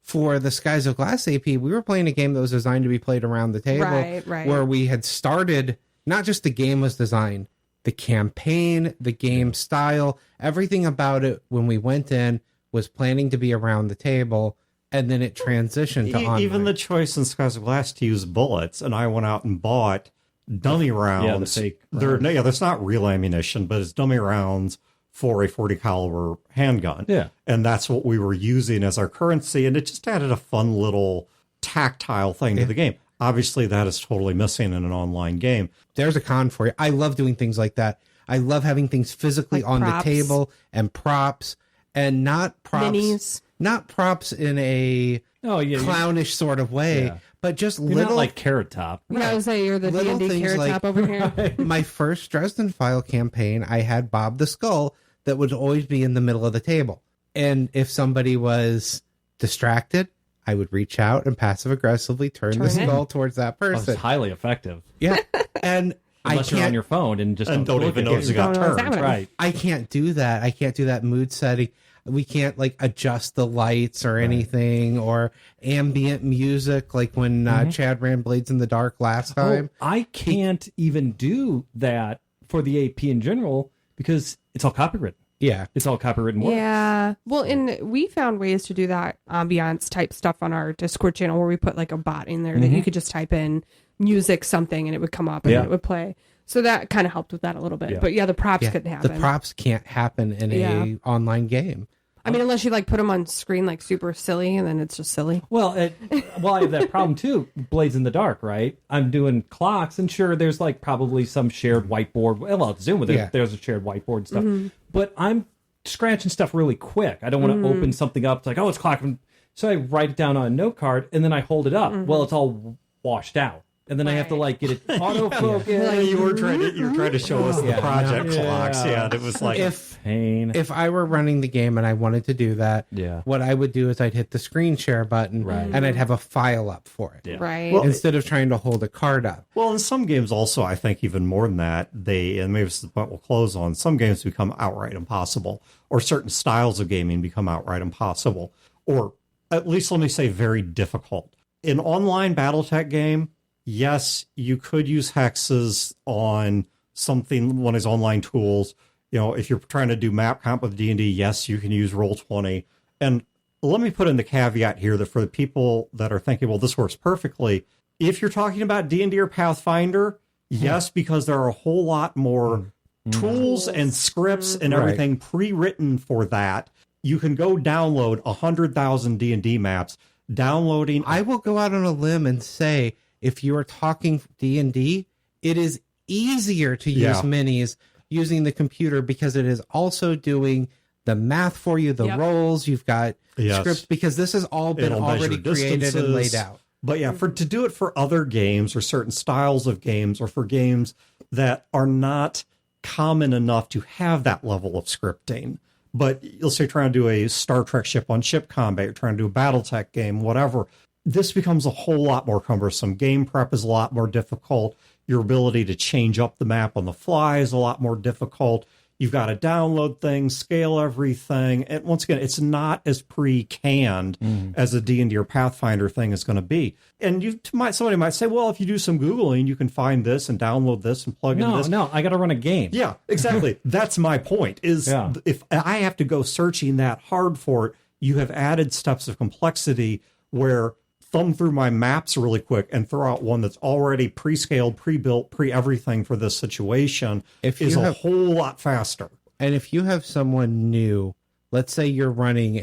For the Skies of Glass AP, we were playing a game that was designed to be played around the table. Right. Where we had started, not just the game was designed, the campaign, the game style, everything about it when we went in was planning to be around the table, and then it transitioned to online. Even the choice in Skies of Glass to use bullets, and I went out and bought dummy rounds. The fake rounds. That's not real ammunition, but it's dummy rounds for a 40 caliber handgun. Yeah. And that's what we were using as our currency. And it just added a fun little tactile thing to the game. Obviously, that is totally missing in an online game. There's a con for you. I love doing things like that. I love having things physically like on props. the table and props, and not props. Minis. Not props in a clownish sort of way, but just You're little not like Carrot Top. Yeah, I was saying you're the Little D&D things carrot like- top over here. My first Dresden File campaign, I had Bob the Skull that would always be in the middle of the table. And if somebody was distracted, I would reach out and passive aggressively turn the skull towards that Oh, person. it's highly effective. Yeah. And Unless you're on your phone and just And don't even look at notice it. you got Don't know what's turned. happening. Right. I can't do that. I can't do that mood setting. We can't like adjust the lights or anything, or ambient music like when Chad ran Blades in the Dark last time. I can't even do that for the AP in general because it's all copywritten. Yeah. It's all copywritten work. Yeah. Well, and we found ways to do that ambiance type stuff on our Discord channel where we put like a bot in there that you could just type in music something and it would come up and it would play. So that kind of helped with that a little bit. Yeah. But yeah, the props couldn't happen. The props can't happen in a online game. I mean, unless you like put them on screen like super silly and then it's just silly. Well, I have that problem too. Blades in the Dark, right? I'm doing clocks, and sure, there's like probably some shared whiteboard. Well, Zoom with it, there's a shared whiteboard and stuff. But I'm scratching stuff really quick. I don't want to open something up. It's like, oh, it's clock. So I write it down on a note card, and then I hold it up. Well, it's all washed out. and then I have to like get it autofocus. Yeah, you were trying to show us the project clocks. Yeah, and it was like pain. If I were running the game and I wanted to do that, what I would do is I'd hit the screen share button and I'd have a file up for it. Yeah. Right. Well, instead of trying to hold a card up. Well, in some games also, I think even more than that, and maybe this is the point we'll close on, some games become outright impossible, or certain styles of gaming become outright impossible, or at least let me say very difficult. In online Battletech game, yes, you could use hexes on one of these online tools. If you're trying to do map comp with D&D, yes, you can use Roll20. And let me put in the caveat here that for the people that are thinking, well, this works perfectly, if you're talking about D&D or Pathfinder, yes, because there are a whole lot more tools and scripts and everything pre-written for that. You can go download 100,000 D&D maps. Downloading, I will go out on a limb and say, if you are talking D&D, it is easier to use minis using the computer because it is also doing the math for you, the rolls. You've got scripts because this has all been already created and laid out. But to do it for other games or certain styles of games or for games that are not common enough to have that level of scripting. But you'll say trying to do a Star Trek ship-on-ship combat, you're trying to do a Battletech game, whatever. This becomes a whole lot more cumbersome. Game prep is a lot more difficult. Your ability to change up the map on the fly is a lot more difficult. You've got to download things, scale everything. And once again, it's not as pre-canned as a D&D or Pathfinder thing is going to be. And somebody might say, well, if you do some Googling, you can find this and download this and plug into this. No, I got to run a game. Yeah, exactly. That's my point, is if I have to go searching that hard for it, you have added steps of complexity where thumb through my maps really quick and throw out one that's already pre-scaled, pre-built, pre-everything for this situation is a whole lot faster. And if you have someone new, let's say you're running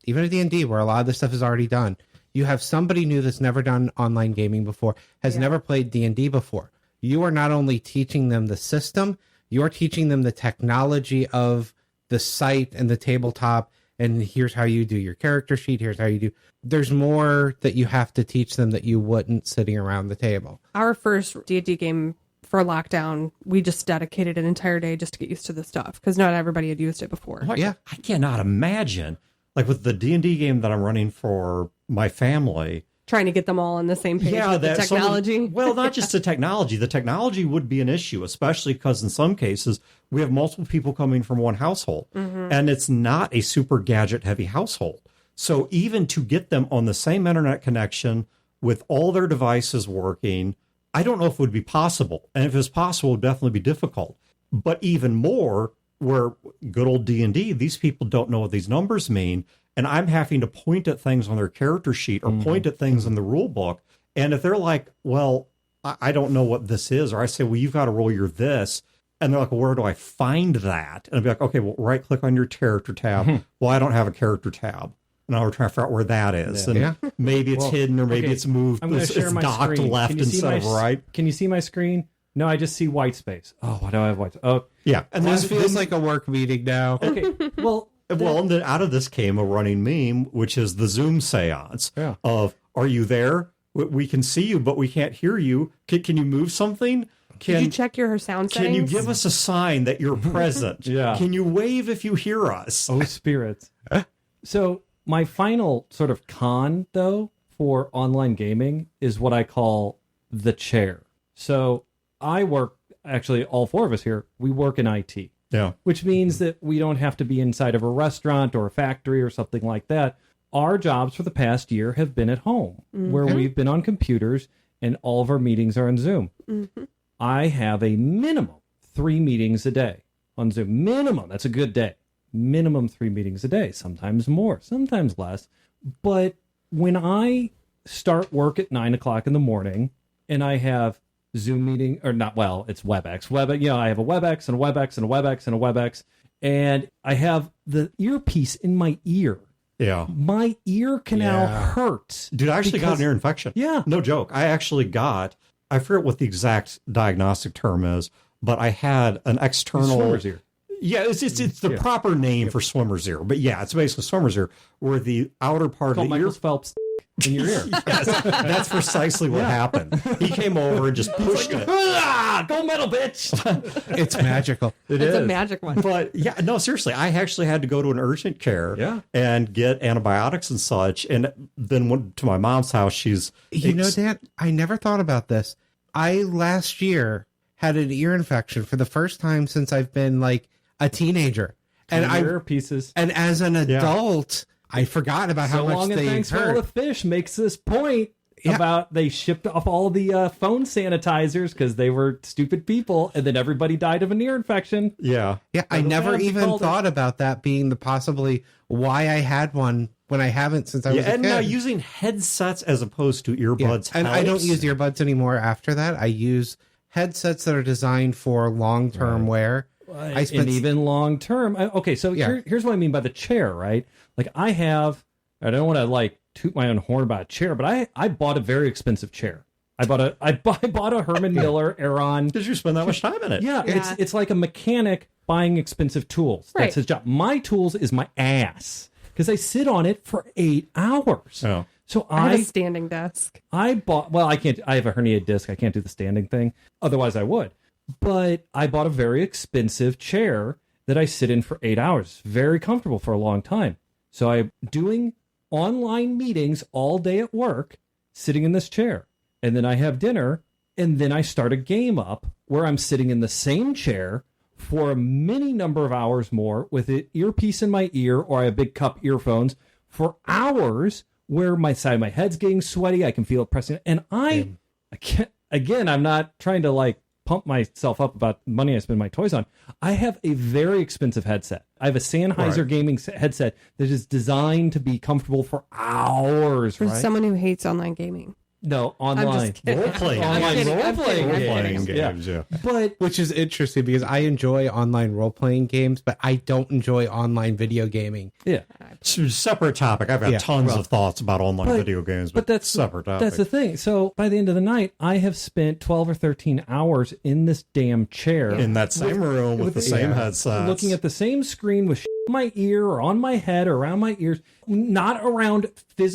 even a D&D where a lot of this stuff is already done, you have somebody new that's never done online gaming before, has never played D&D before. You are not only teaching them the system, you're teaching them the technology of the site and the tabletop, and here's how you do your character sheet, here's how you do. There's more that you have to teach them that you wouldn't sitting around the table. Our first D&D game for lockdown, we just dedicated an entire day just to get used to the stuff because not everybody had used it before. I cannot imagine, like with the D&D game that I'm running for my family, trying to get them all on the same page with the technology. Well, not just the technology. The technology would be an issue, especially because in some cases we have multiple people coming from one household, and it's not a super gadget-heavy household. So even to get them on the same internet connection with all their devices working, I don't know if it would be possible. And if it's possible, it would definitely be difficult. But even more, where good old D&D, these people don't know what these numbers mean. And I'm having to point at things on their character sheet or point at things in the rule book. And if they're like, well, I don't know what this is, or I say, well, you've got to roll your this. And they're like, well, where do I find that? And I'd be like, okay, well, right click on your character tab. Well, I don't have a character tab. And now we're trying to figure out where that is. And maybe it's hidden or maybe it's moved. I'm going to share my docked screen. left instead of right. Can you see my screen? No, I just see white space. Oh, why do I have white space? Oh, yeah. And this feels like a work meeting now. Okay. Well, and then out of this came a running meme, which is the Zoom seance of, are you there? We can see you, but we can't hear you. Can you move something? Did you check your sound settings? Can you give us a sign that you're present? Can you wave if you hear us? Oh, spirits. So my final sort of con, though, for online gaming is what I call the chair. So I work, actually, all four of us here, we work in IT. Yeah. Which means that we don't have to be inside of a restaurant or a factory or something like that. Our jobs for the past year have been at home, where we've been on computers and all of our meetings are on Zoom. I have a minimum 3 meetings a day on Zoom. Minimum. That's a good day. Minimum 3 meetings a day. Sometimes more, sometimes less. But when I start work at 9 o'clock in the morning and I have Zoom meeting, or not, well, it's WebEx. I have a WebEx and a WebEx and a WebEx and a WebEx, and I have the earpiece in my ear. Yeah. My ear canal hurts. Dude, I actually got an ear infection. Yeah. No joke. I actually I forget what the exact diagnostic term is, but I had an external... Swimmer's ear. Yeah, it's the proper name for swimmer's ear. But yeah, it's basically swimmer's ear, where the outer part of the Michael ear... Phelps. in your ear. Yes, that's precisely what happened. He came over and just pushed it. Go metal, bitch! It's magical. It's a magic one. But yeah, no, seriously, I actually had to go to an urgent care and get antibiotics and such. And then went to my mom's house. She's, Dan, I never thought about this. I last year had an ear infection for the first time since I've been like a teenager. And ear pieces. And as an adult, I forgot about how much they Thanks for all hurt. the fish makes this point about they shipped off all the phone sanitizers because they were stupid people, and then everybody died of an ear infection. Yeah. Yeah, I never even thought about that being the possibly why I had one when I haven't since I was a and kid. now using headsets as opposed to earbuds And I don't helps. use earbuds anymore after that. I use headsets that are designed for long-term wear. And even long term. Okay, so here's what I mean by the chair, right? Like I don't want to like toot my own horn about a chair, but I bought a very expensive chair. I bought a Herman Miller Aeron. Did you spend that much time in it? Yeah, it's like a mechanic buying expensive tools. That's his job. My tools is my ass because I sit on it for 8 hours. Oh. So I have a standing desk. I can't. I have a herniated disc. I can't do the standing thing. Otherwise, I would. But I bought a very expensive chair that I sit in for 8 hours. Very comfortable for a long time. So I'm doing online meetings all day at work, sitting in this chair. And then I have dinner, and then I start a game up where I'm sitting in the same chair for a many number of hours more with an earpiece in my ear, or I have big cup earphones for hours where my side of my head's getting sweaty. I can feel it pressing. And I can't, again, I'm not trying to like pump myself up about money I spend my toys on. I have a very expensive headset. I have a Sennheiser gaming headset that is designed to be comfortable for hours. For someone who hates online gaming. No, online role-playing. Role-playing games, yeah. But which is interesting because I enjoy online role-playing games, but I don't enjoy online video gaming. Yeah. Separate topic. I've got tons of thoughts about online video games, but that's separate topic. That's the thing. So by the end of the night, I have spent 12 or 13 hours in this damn chair. In that same room with the same headsets. Looking at the same screen with in my ear or on my head or around my ears, not around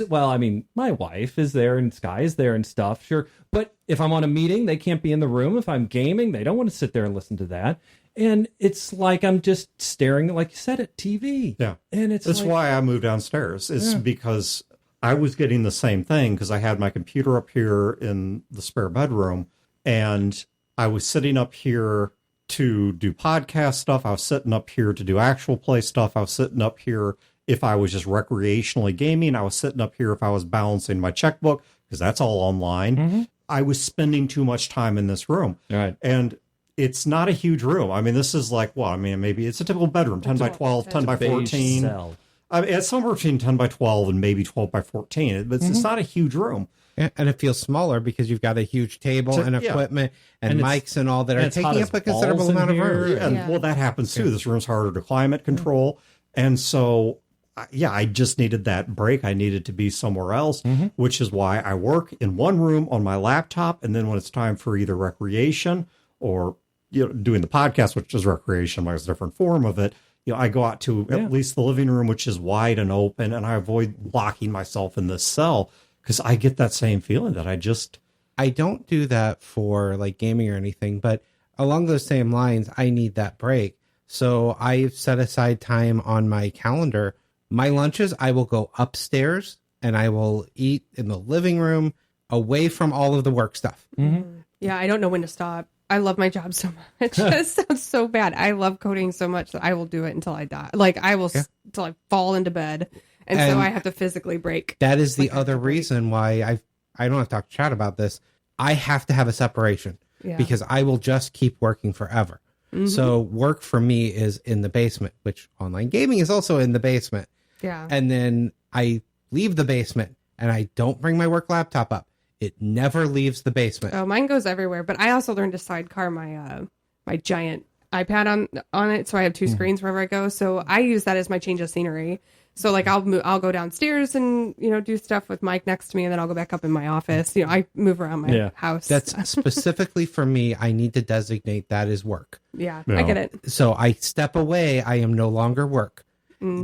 well, I mean, my wife is there and Sky is there and stuff, sure. But if I'm on a meeting, they can't be in the room. If I'm gaming, they don't want to sit there and listen to that. And it's like I'm just staring, like you said, at TV. Yeah. And that's why I moved downstairs. It's because I was getting the same thing because I had my computer up here in the spare bedroom and I was sitting up here to do podcast stuff. I was sitting up here to do actual play stuff. I was sitting up here if I was just recreationally gaming. I was sitting up here if I was balancing my checkbook because that's all online. Mm-hmm. I was spending too much time in this room. Right. And it's not a huge room. I mean, this is like, maybe it's a typical bedroom, 10 by 12, 10 by 14. I mean, it's somewhere between 10 by 12 and maybe 12 by 14. But it's not a huge room. And it feels smaller because you've got a huge table and equipment and mics and all that are taking up a considerable amount of room. And well, that happens too. This room's harder to climate control. And so, I just needed that break. I needed to be somewhere else, which is why I work in one room on my laptop. And then when it's time for either recreation or doing the podcast, which is recreation, like it's a different form of it, I go out to at least the living room, which is wide and open, and I avoid locking myself in this cell. Because I get that same feeling that I don't do that for like gaming or anything, but along those same lines, I need that break. So I've set aside time on my calendar. My lunches, I will go upstairs and I will eat in the living room away from all of the work stuff. Mm-hmm. Yeah, I don't know when to stop. I love my job so much. It just sounds so bad. I love coding so much that I will do it until I die. Like I will until I fall into bed. And so I have to physically break. That is the other reason why I don't have to talk to Chad about this. I have to have a separation because I will just keep working forever. Mm-hmm. So work for me is in the basement, which online gaming is also in the basement. Yeah. And then I leave the basement and I don't bring my work laptop up. It never leaves the basement. Oh, mine goes everywhere. But I also learned to sidecar my my giant iPad on it, so I have two screens wherever I go. So I use that as my change of scenery. So like I'll go downstairs and do stuff with Mike next to me, and then I'll go back up in my office. I move around my house. That's specifically for me. I need to designate that as work. Yeah, I get it. So I step away. I am no longer work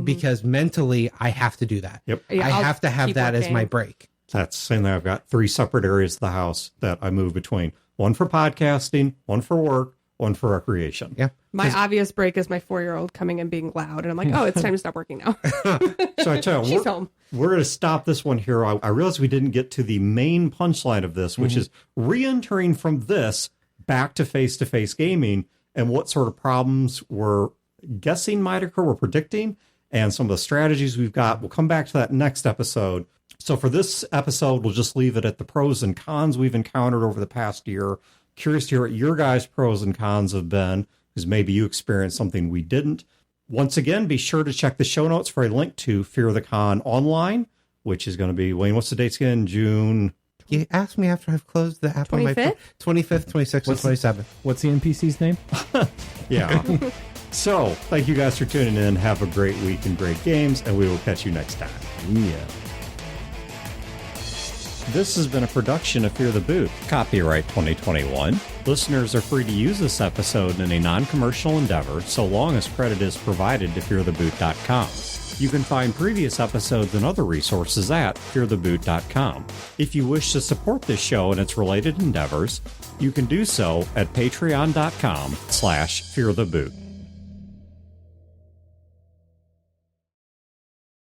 because mentally I have to do that. Yep. I have to have that as my break. That's saying that I've got 3 separate areas of the house that I move between. One for podcasting, one for work, one for recreation. Yeah. My obvious break is my 4-year-old coming and being loud. And I'm like, oh, it's time to stop working now. So I tell you, She's home. We're going to stop this one here. I realize we didn't get to the main punchline of this, which is re-entering from this back to face-to-face gaming and what sort of problems we're guessing might occur, we're predicting, and some of the strategies we've got. We'll come back to that next episode. So for this episode, we'll just leave it at the pros and cons we've encountered over the past year. Curious to hear what your guys' pros and cons have been, because maybe you experienced something we didn't. Once again, be sure to check the show notes for a link to Fear the Con online, which is going to be, Wayne, what's the dates again? June? You asked me after I've closed the app on my phone. 25th, 26th, and 27th. What's the NPC's name? Yeah. So, thank you guys for tuning in. Have a great week and great games, and we will catch you next time. Yeah. This has been a production of Fear the Boot, copyright 2021. Listeners are free to use this episode in a non-commercial endeavor, so long as credit is provided to feartheboot.com. You can find previous episodes and other resources at feartheboot.com. If you wish to support this show and its related endeavors, you can do so at patreon.com/feartheboot.